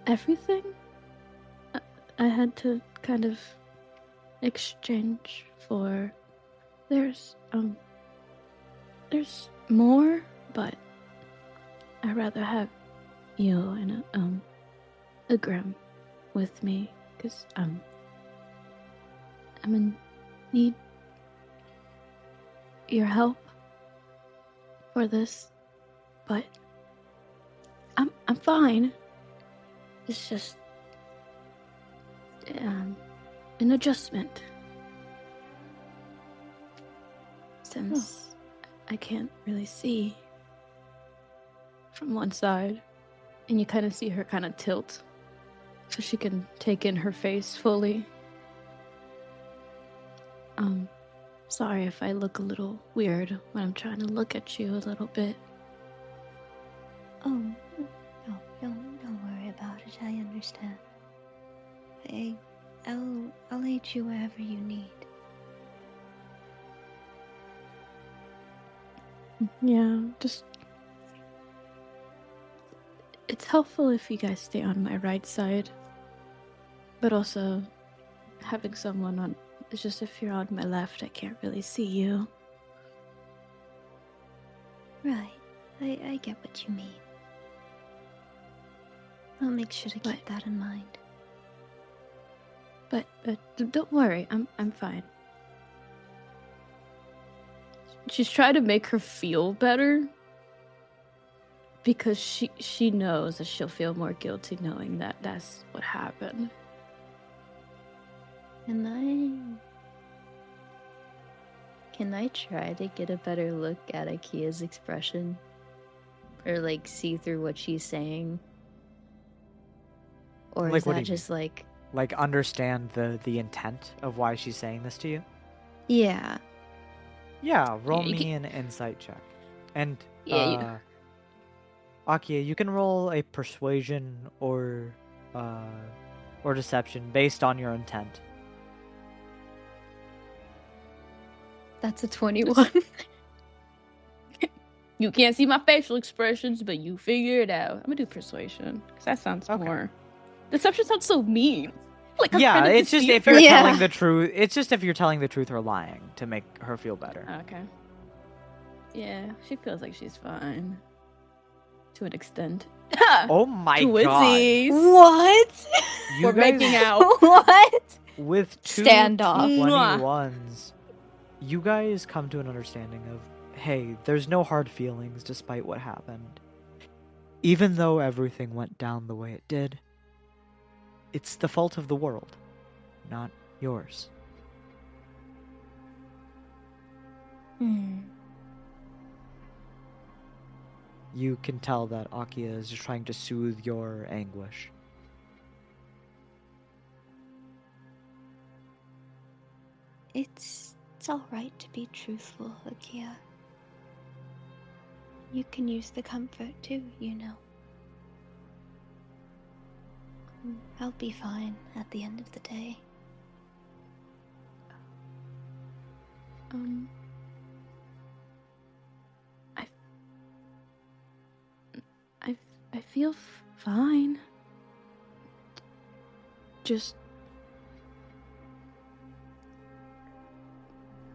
everything. I had to kind of exchange for there's more, but I'd rather have you and a Grim with me, because I'm in need your help for this, but I'm fine. It's just an adjustment, since I can't really see from one side, and you kind of see her kind of tilt so she can take in her face fully. Sorry if I look a little weird when I'm trying to look at you a little bit. Oh, no, don't worry about it. I understand. I'll aid you wherever you need. Yeah, just... It's helpful if you guys stay on my right side, but also having someone on... It's just if you're on my left, I can't really see you. Right. I get what you mean. I'll make sure to keep that in mind. But don't worry, I'm fine. She's trying to make her feel better, because she knows that she'll feel more guilty knowing that that's what happened. Can I try to get a better look at Akia's expression? Or, like, see through what she's saying? Or Like, is what do that you just like... Like, understand the intent of why she's saying this to you? Yeah. Yeah, roll you me an insight check. And, Yeah, Akia, you can roll a persuasion or deception based on your intent. That's a 21. You can't see my facial expressions, but you figure it out. I'm gonna do persuasion, because that sounds Okay. more... Deception sounds so mean. Like, I'm Yeah, trying to it's just deceive if you're her. telling the truth. It's just if you're telling the truth or lying to make her feel better. Okay. Yeah, she feels like she's fine. To an extent. Oh my Twinsies. What? You We're guys, making out. What? with two Standoff. 21s, you guys come to an understanding of, hey, there's no hard feelings despite what happened. Even though everything went down the way it did, it's the fault of the world, not yours. You can tell that Akia is just trying to soothe your anguish. It's all right to be truthful, Akia. You can use the comfort too, you know. I'll be fine at the end of the day. I feel fine. Just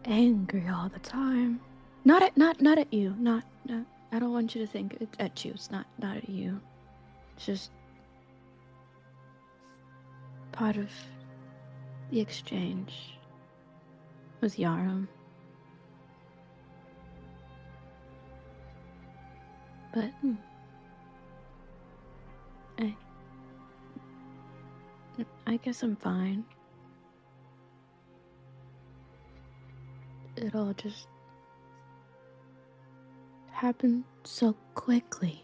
angry all the time. Not at you. Not. I don't want you to think it's at you. It's not at you. It's just part of the exchange with Yaram. But I guess I'm fine. It all just happened so quickly.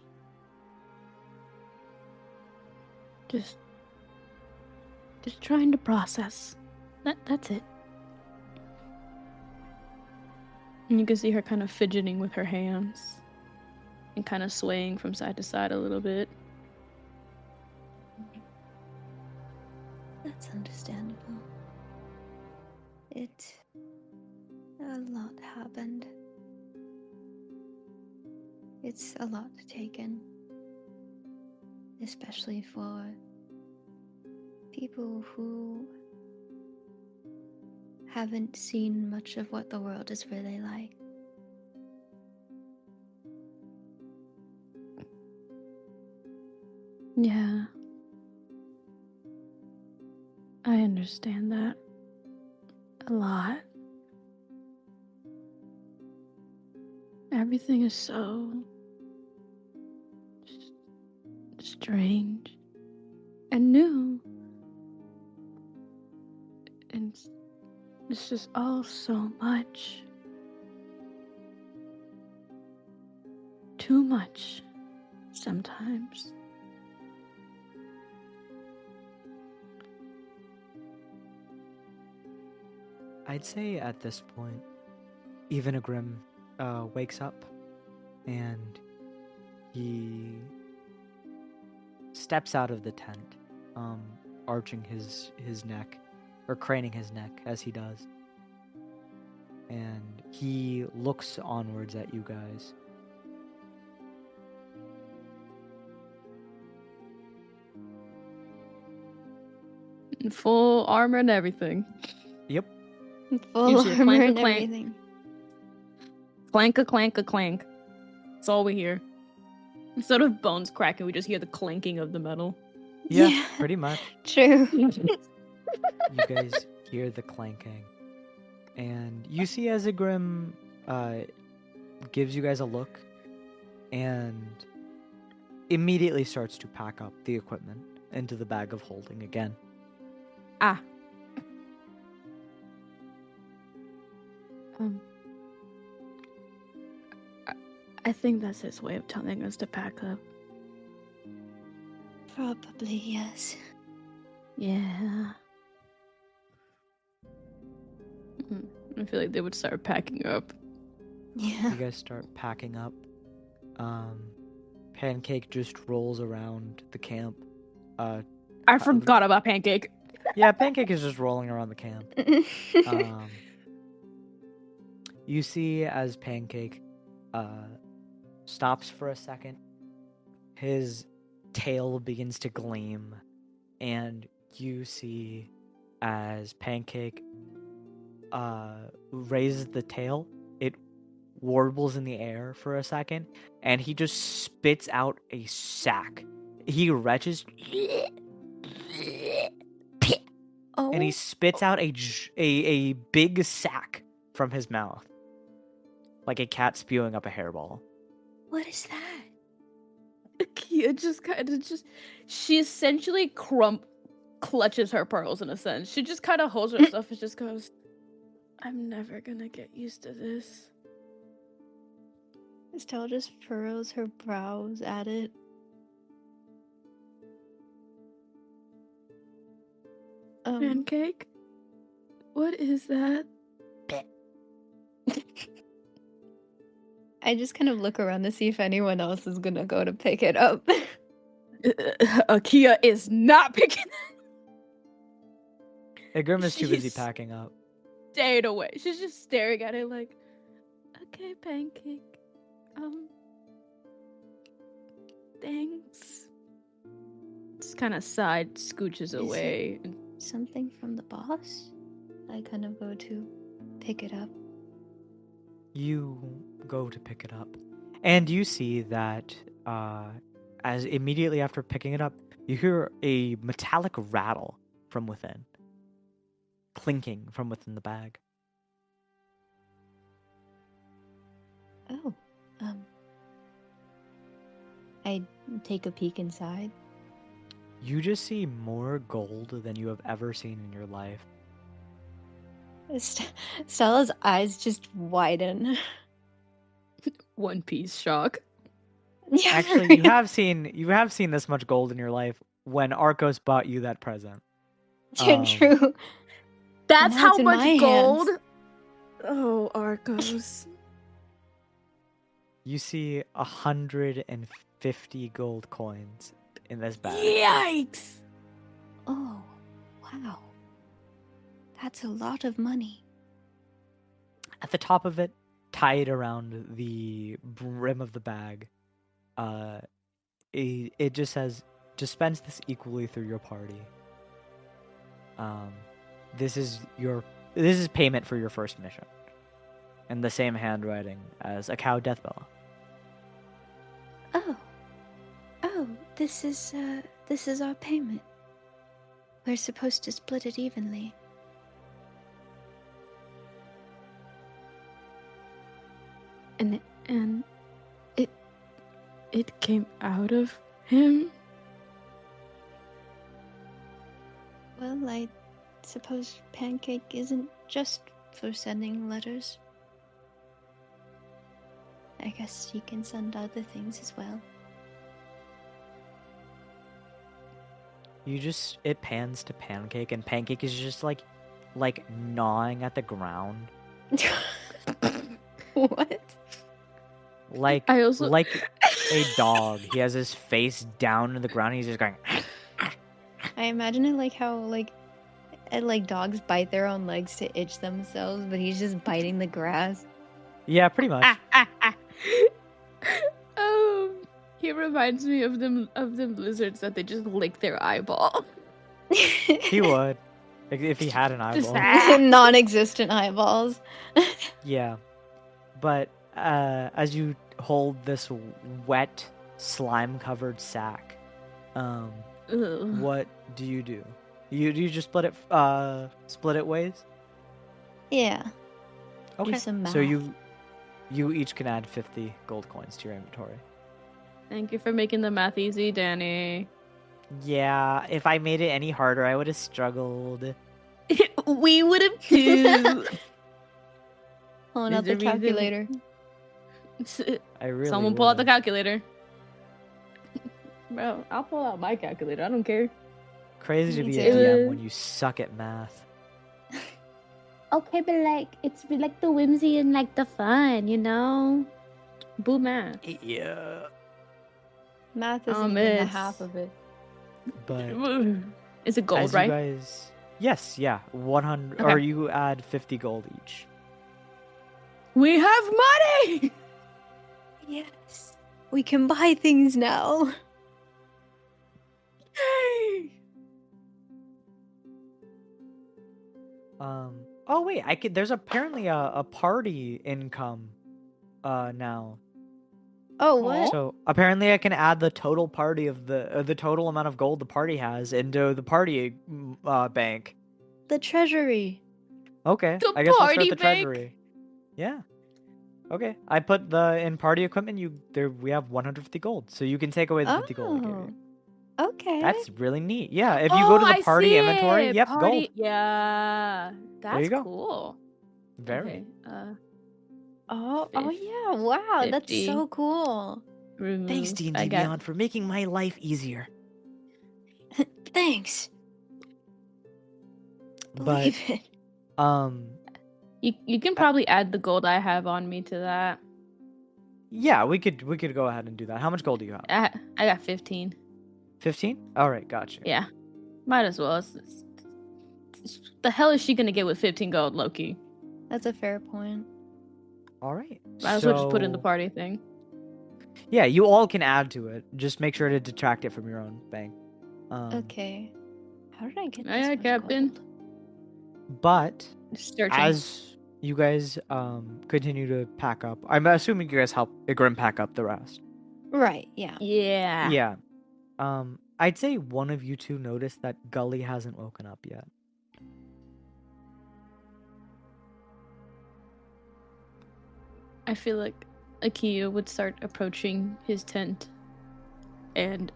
Just trying to process. That's it. And you can see her kind of fidgeting with her hands and kind of swaying from side to side a little bit. That's understandable. A lot happened. It's a lot to take in. Especially for people who haven't seen much of what the world is really like. Yeah. I understand that a lot. Everything is so strange and new. And it's just all so much. Too much sometimes. I'd say at this point, even a Grim wakes up and he steps out of the tent, arching his neck, or craning his neck as he does. And he looks onwards at you guys. In full armor and everything. Yep. Full You see a armor clank, and clank. everything. Clank. That's all we hear. Instead of bones cracking, we just hear the clanking of the metal. Yeah, pretty much. True. You guys hear the clanking. And you see Ezegrim gives you guys a look and immediately starts to pack up the equipment into the bag of holding again. Ah. I think that's his way of telling us to pack up. Probably, yes. Yeah. I feel like they would start packing up. Yeah. You guys start packing up. Pancake just rolls around the camp. I forgot about Pancake. Yeah, Pancake is just rolling around the camp. You see as Pancake stops for a second, his tail begins to gleam, and you see as Pancake raises the tail, it warbles in the air for a second, and he just spits out a sack. He retches, and he spits out a big sack from his mouth, like a cat spewing up a hairball. What is that? Akia she essentially clutches her pearls in a sense. She just kind of holds herself and just goes, I'm never gonna get used to this. Estelle just furrows her brows at it. Pancake? What is that? I just kind of look around to see if anyone else is gonna go to pick it up. Akia is not picking Igrim is too busy She's- packing up. staying away. She's just staring at it like, okay, Pancake. Thanks. Just kind of side scooches it- away. Something from the boss? I kind of go to pick it up. You go to pick it up, and you see that as immediately after picking it up, you hear a metallic rattle from within, clinking from within the bag. Oh, I take a peek inside. You just see more gold than you have ever seen in your life. Stella's eyes just widen. One Piece shock. Yeah, Actually, you have seen this much gold in your life when Arcos bought you that present. True. That's now how it's in my much hands. gold. Oh, Arcos. You see 150 gold coins in this bag. Yikes! Oh, wow. That's a lot of money. At the top of it, tied around the brim of the bag, it just says, dispense this equally through your party. This is payment for your first mission. And the same handwriting as a cow deathbell. Oh, this is our payment. We're supposed to split it evenly. And it came out of him. Well, I suppose Pancake isn't just for sending letters. I guess she can send other things as well. It pans to Pancake, and Pancake is just like gnawing at the ground. What? Like I also- like a dog. He has his face down to the ground, and he's just going I imagine it like how like dogs bite their own legs to itch themselves, but he's just biting the grass. Yeah, pretty much. He reminds me of them lizards that they just lick their eyeball. He would. If he had an Just eyeball. Non-existent eyeballs. Yeah. But as you hold this wet, slime-covered sack, Ugh. what do you do? You just split it ways? Yeah. Okay. Do some math. So you each can add 50 gold coins to your inventory. Thank you for making the math easy, Danny. Yeah, if I made it any harder, I would have struggled. We would have too. Pulling Is out the there reason- calculator. I really Someone pull out the would've. calculator. Bro, I'll pull out my calculator. I don't care. Crazy to Me be a too. DM when you suck at math. Okay, but it's like the whimsy and like the fun, you know? Boo math. Yeah. Math isn't even the it's- half of it. But Is it gold, as right? you guys, yes, yeah, 100, Okay. or you add 50 gold each. We have money! Yes. We can buy things now. Yay! Oh wait, there's apparently a party income, now. Oh, what? So apparently I can add the total party of the total amount of gold the party has into the party bank. The treasury. Okay, The I guess I'll party start the bank? treasury. Yeah. Okay, I put in party equipment. We have 150 gold, so you can take away the 50 gold I gave you. Okay. That's really neat. Yeah, if you go to the I party see inventory, it. yep, Party- gold. Yeah, that's you go. cool. Very. Okay, Oh Fif- yeah. Wow, that's 50. so cool. remove. Thanks, D&D I got- Beyond, for making my life easier. Thanks. But Believe it. You can probably add the gold I have on me to that. Yeah, we could go ahead and do that. How much gold do you have? I got 15. 15? All right, got you. Yeah, might as well. The hell is she gonna get with 15 gold, Loki? That's a fair point. All right. Might as well just put in the So- party thing. Yeah, you all can add to it. Just make sure to detract it from your own bank. Okay. How did I get this Aye, aye, much Captain. gold? But Just searching. as you guys continue to pack up, I'm assuming you guys help Grim pack up the rest. Right, yeah. Yeah. Yeah. I'd say one of you two noticed that Gully hasn't woken up yet. I feel like Akia would start approaching his tent and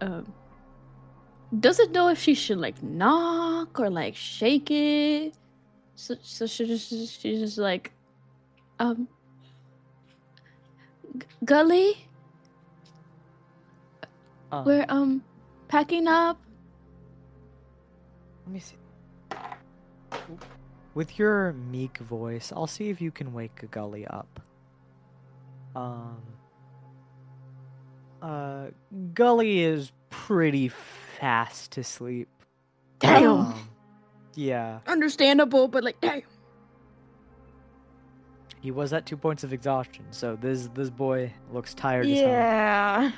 doesn't know if she should like knock or like shake it. So she's just like Gully, Um, we're packing up. Let me see. With your meek voice, I'll see if you can wake Gully up. Gully is pretty fast to sleep. Damn. Yeah, Understandable, but like damn. he was at 2 points of exhaustion, so this boy looks tired as hell. Yeah.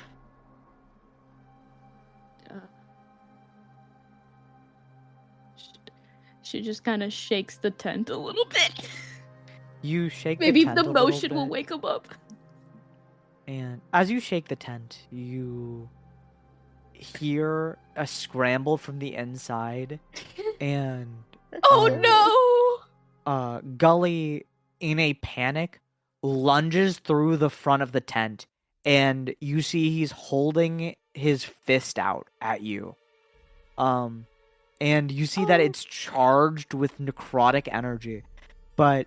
She just kind of shakes the tent a little bit. You shake Maybe the tent the a little motion will bit, wake him up. and as you shake the tent, you hear a scramble from the inside, and Oh no! Gully, in a panic, lunges through the front of the tent, and you see he's holding his fist out at you. And you see that Oh. it's charged with necrotic energy, but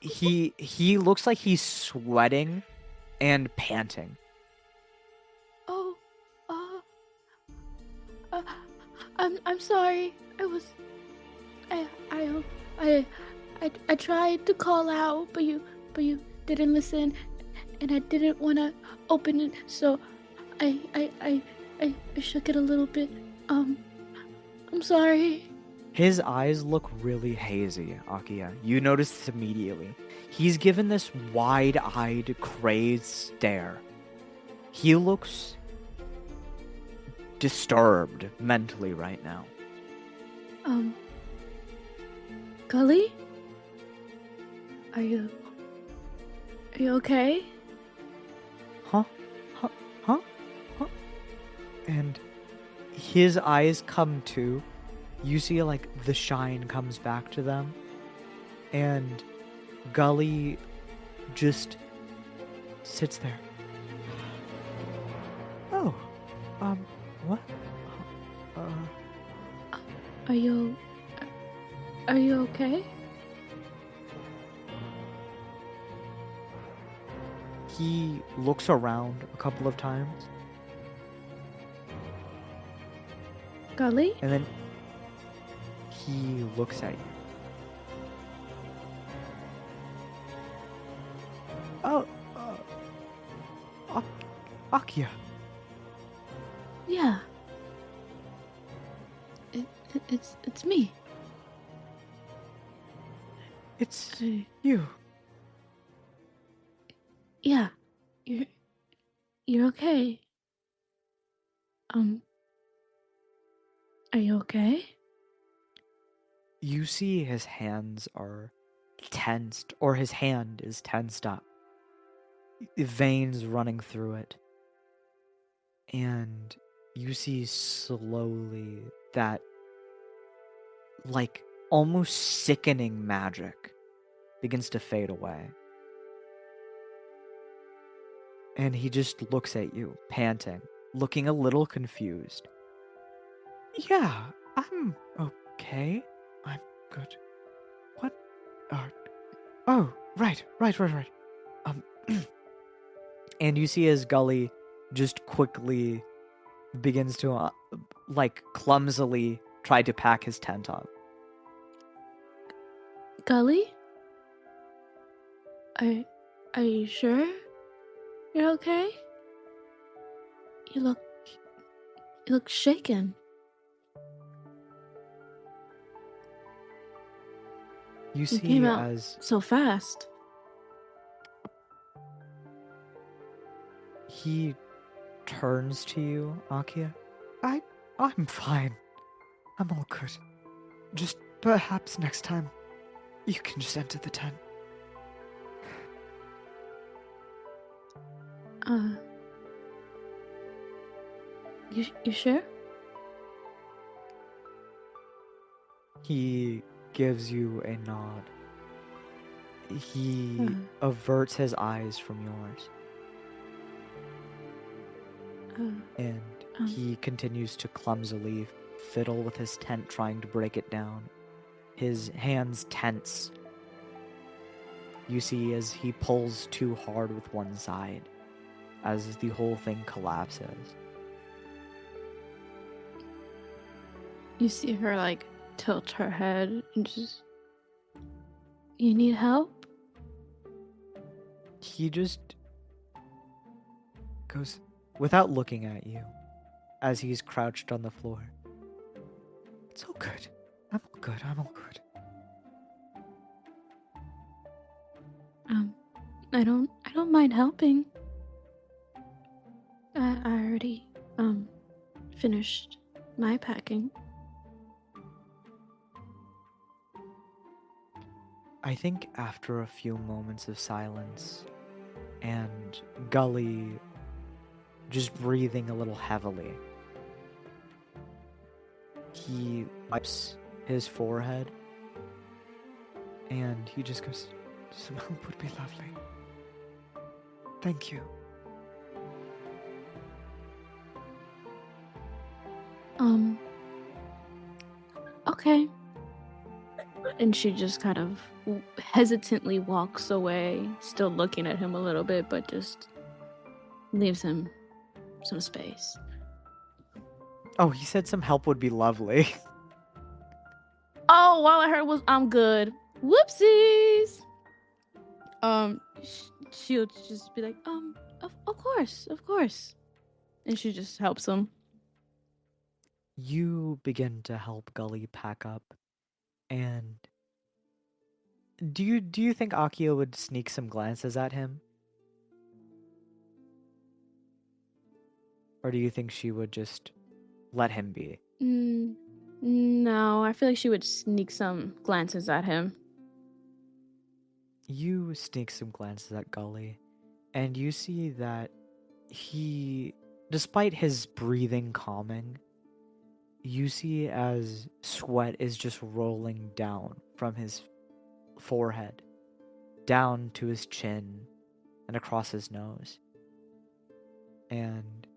he looks like he's sweating and panting. Oh, I'm sorry. I tried to call out, but you didn't listen, and I didn't want to open it, so I shook it a little bit. I'm sorry. His eyes look really hazy, Akia. You notice this immediately. He's given this wide-eyed, crazed stare. He looks disturbed mentally right now. Gully? Are you okay? Huh? And his eyes come to. You see, like, the shine comes back to them. And Gully just sits there. Oh, what? Are you okay? He looks around a couple of times, Gully? and then he looks at you. Oh, Akia. Yeah. It's me. It's I- you. Yeah. You're okay. Are you okay? You see his hands are tensed, or his hand is tensed up. Veins running through it. And you see slowly that, like, almost sickening magic begins to fade away. And he just looks at you, panting, looking a little confused. Yeah, I'm okay. I'm good. What? Oh, right. And you see as Gully just quickly begins to, like, clumsily try to pack his tent up. Gully? Are you sure? You're okay? You look shaken. You You see came out as so fast. he turns to you, Akia. I'm fine. I'm all good. Just perhaps next time you can just enter the tent. You sure? He gives you a nod. He Uh. averts his eyes from yours, and he continues to clumsily fiddle with his tent, trying to break it down. His hands tense. You see as he pulls too hard with one side, as the whole thing collapses. You see her like tilt her head and just. You need help? He just goes, without looking at you, as he's crouched on the floor. It's all good. I'm all good. I'm all good. I don't mind helping. I already finished my packing. I think after a few moments of silence and Gully just breathing a little heavily, he wipes his forehead and he just goes, Some help would be lovely. Thank you. Okay. And she just kind of hesitantly walks away, still looking at him a little bit, but just leaves him some space. oh, he said some help would be lovely. Oh, all I heard was I'm good. Whoopsies. She'll just be like, of course. And she just helps him. You begin to help Gully pack up, and do you think Akia would sneak some glances at him? Or do you think she would just let him be? No, I feel like she would sneak some glances at him. You sneak some glances at Gully, and you see that he, despite his breathing calming, you see as sweat is just rolling down from his forehead, down to his chin, and across his nose. And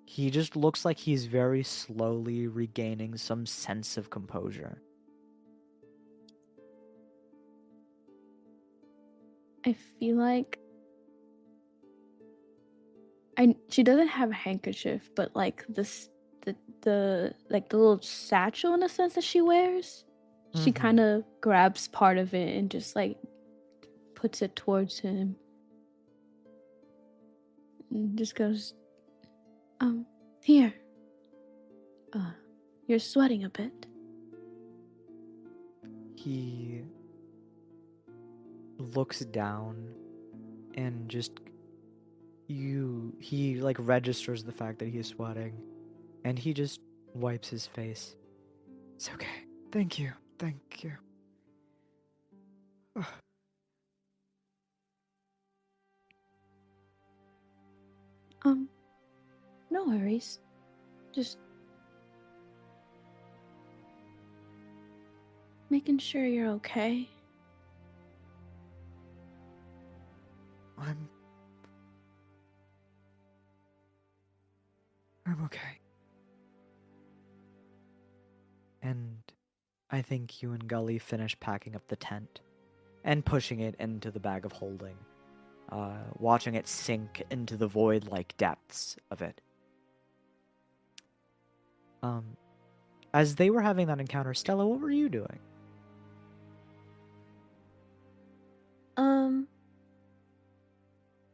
he just looks like he's very slowly regaining some sense of composure. I feel like she doesn't have a handkerchief, but like the like the little satchel in a sense that she wears, she kind of grabs part of it and just like puts it towards him and just goes, here. You're sweating a bit. He looks down and just he like registers the fact that he is sweating, and he just wipes his face. It's okay. Thank you. Thank you. Ugh. No worries. Just making sure you're okay. I'm okay. And I think you and Gully finish packing up the tent and pushing it into the bag of holding, watching it sink into the void-like depths of it. As they were having that encounter, Stella, what were you doing?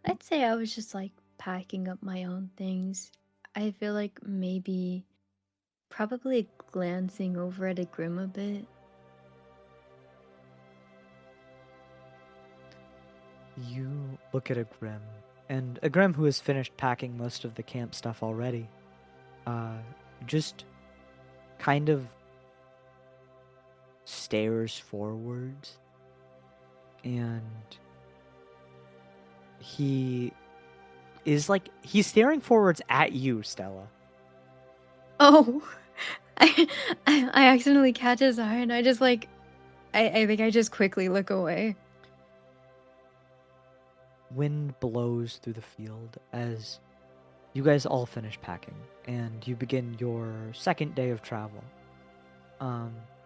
I'd say say I was just like packing up my own things. I feel like maybe probably glancing over at a Grim a bit. You look at a Grim, and a Grim who has finished packing most of the camp stuff already, just kind of stares forwards, and he is like, he's staring forwards at you, Stella. Oh, I accidentally catch his eye, and I just like, I think I just quickly look away. Wind blows through the field as you guys all finish packing, and you begin your second day of travel.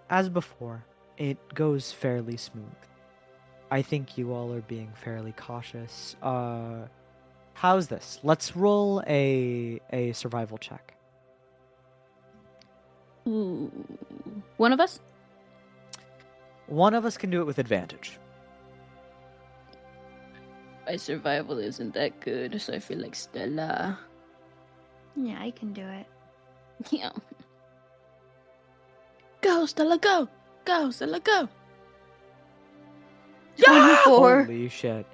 As before, it goes fairly smooth. I think you all are being fairly cautious. How's this? Let's roll a survival check. Ooh. One of us? One of us can do it with advantage. My survival isn't that good, so I feel like Stella. Yeah, I can do it. Yeah. Go, Stella, go! Go, Stella, go! 24. Holy shit.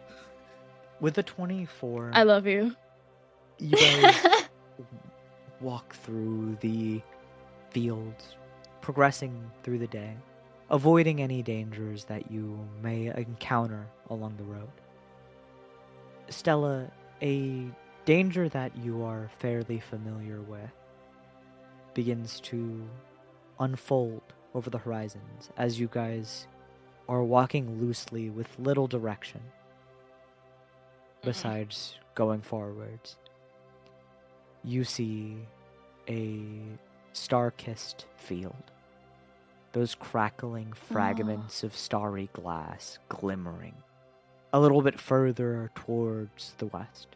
With a 24, I love you. you guys walk through the fields, progressing through the day, avoiding any dangers that you may encounter along the road. Stella, a danger that you are fairly familiar with begins to unfold over the horizons as you guys are walking loosely with little direction besides going forwards. You see a star-kissed field. Those crackling fragments of starry glass glimmering a little bit further towards the west.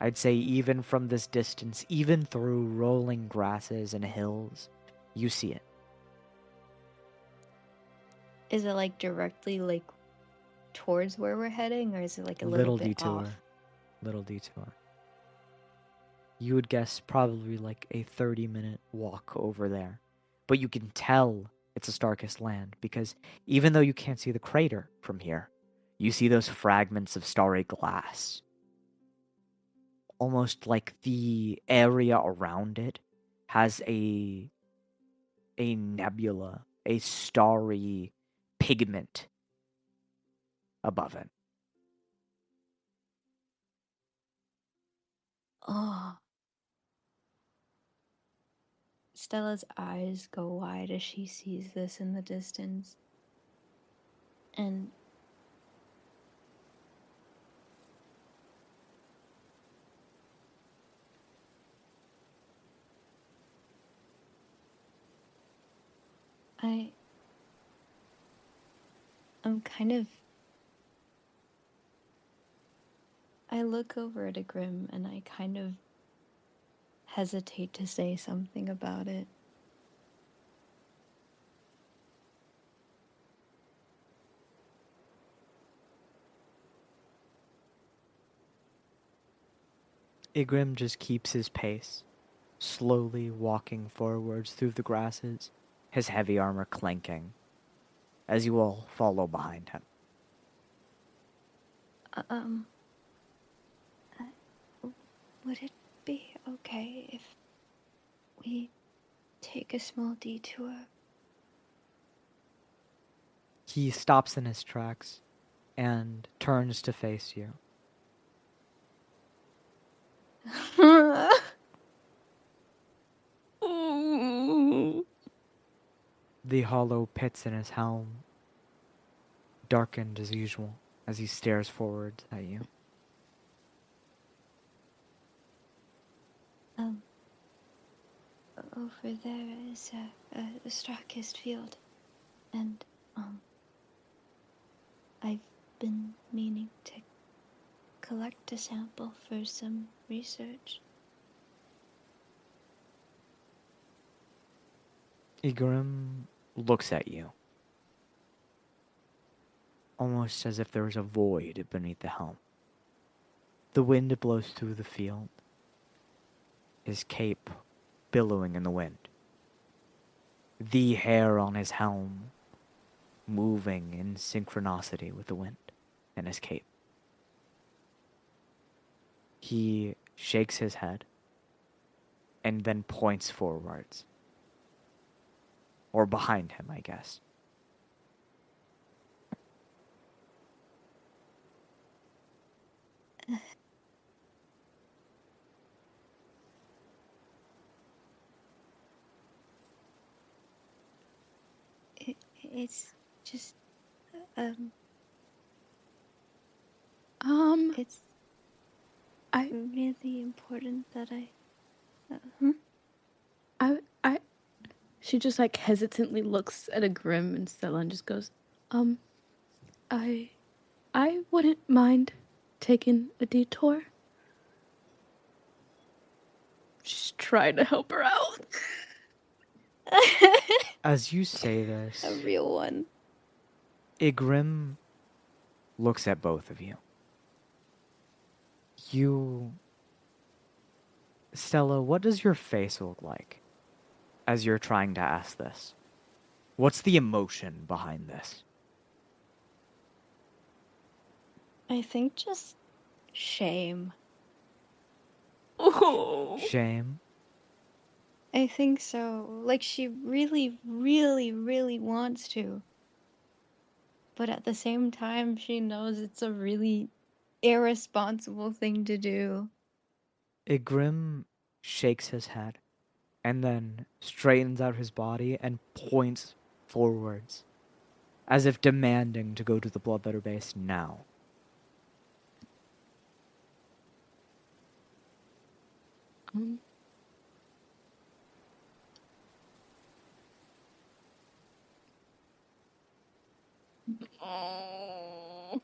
I'd say even from this distance, even through rolling grasses and hills, you see it. Is it like directly like towards where we're heading, or is it like a little bit detour. off? Little detour. You would guess probably like a 30-minute walk over there. But you can tell it's a Starkist land because even though you can't see the crater from here, you see those fragments of starry glass. Almost like the area around it has a nebula, a starry pigment above it. Oh. Stella's eyes go wide as she sees this in the distance. And I'm kind of... I look over at a Grim and I kind of hesitate to say something about it. Igrim just keeps his pace, slowly walking forwards through the grasses, his heavy armor clanking, as you all follow behind him. Would it be okay if we take a small detour? He stops in his tracks and turns to face you. The hollow pits in his helm darkened as usual as he stares forward at you. Over there is a Starkist field, and I've been meaning to collect a sample for some research. Igrim looks at you, almost as if there was a void beneath the helm. The wind blows through the field, his cape billowing in the wind. The hair on his helm moving in synchronicity with the wind and his cape. He shakes his head and then points forwards. Or behind him, I guess. It's just, it's I really important that she just like hesitantly looks at a Grim and Stella and just goes, I wouldn't mind taking a detour. Just trying to help her out. As you say this, a real one. Igrim looks at both of you. Stella, what does your face look like as you're trying to ask this? What's the emotion behind this? I think just shame. Oh. Shame? I think so. Like, she really, really, really wants to. But at the same time, she knows it's a really irresponsible thing to do. Igrim shakes his head and then straightens out his body and points forwards, as if demanding to go to the Bloodletter base now. Oh.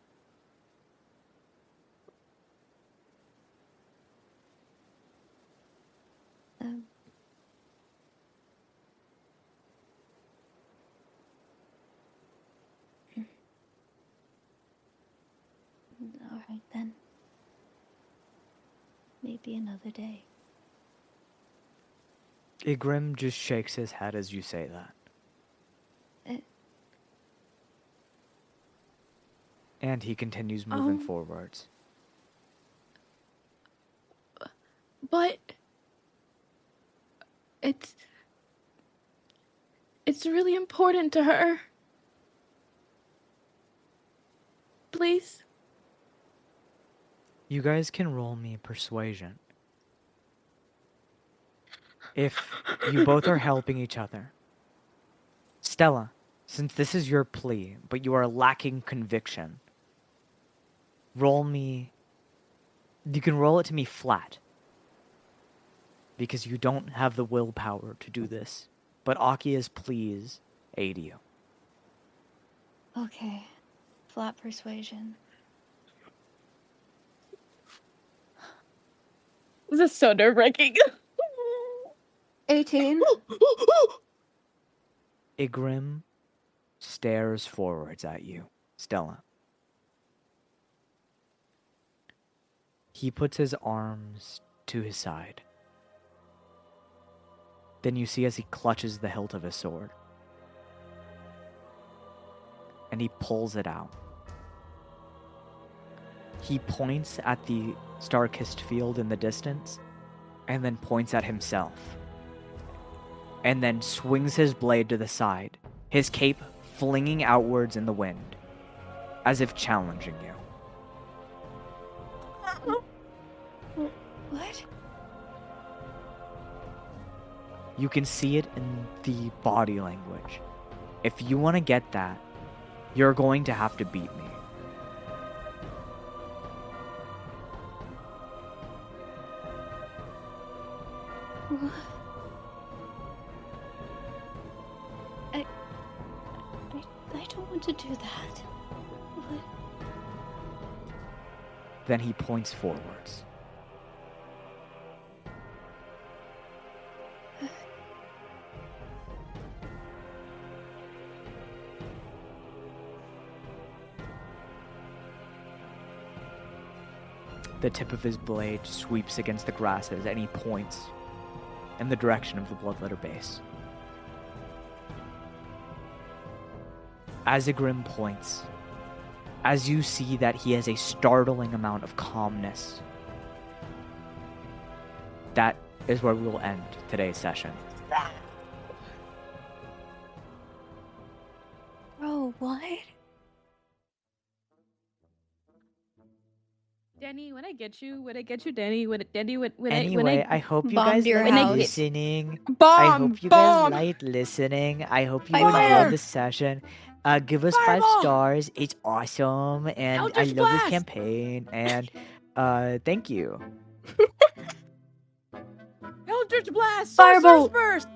All right then. Maybe another day. Igrim just shakes his head as you say that. And he continues moving forwards. But it's really important to her. Please. You guys can roll me persuasion. If you both are helping each other. Stella, since this is your plea, but you are lacking conviction, you can roll it to me flat. Because you don't have the willpower to do this. But Akia's pleas aid you. Okay. Flat persuasion. This is so nerve-wracking. 18. Igrim stares forwards at you, Stella. He puts his arms to his side. Then you see as he clutches the hilt of his sword. And he pulls it out. He points at the star-kissed field in the distance, and then points at himself. And then swings his blade to the side, his cape flinging outwards in the wind, as if challenging you. What? You can see it in the body language. If you want to get that, you're going to have to beat me. What? I don't want to do that. What? Then he points forwards. the tip of his blade sweeps against the grasses and he points in the direction of the bloodletter base. As Igrim points, as you see that he has a startling amount of calmness, that is where we will end today's session. Bro, what? Danny, when I get you, Danny, Anyway, I hope you Bombed guys your like house. listening. I bomb, hope you bomb. guys liked listening. I hope you Fire! enjoyed the session. Give us 5 Fireball! stars. It's awesome, and I Eldritch love this Blast! campaign. And thank you. Eldritch Blast! Firebolt! Sorcerer's Burst!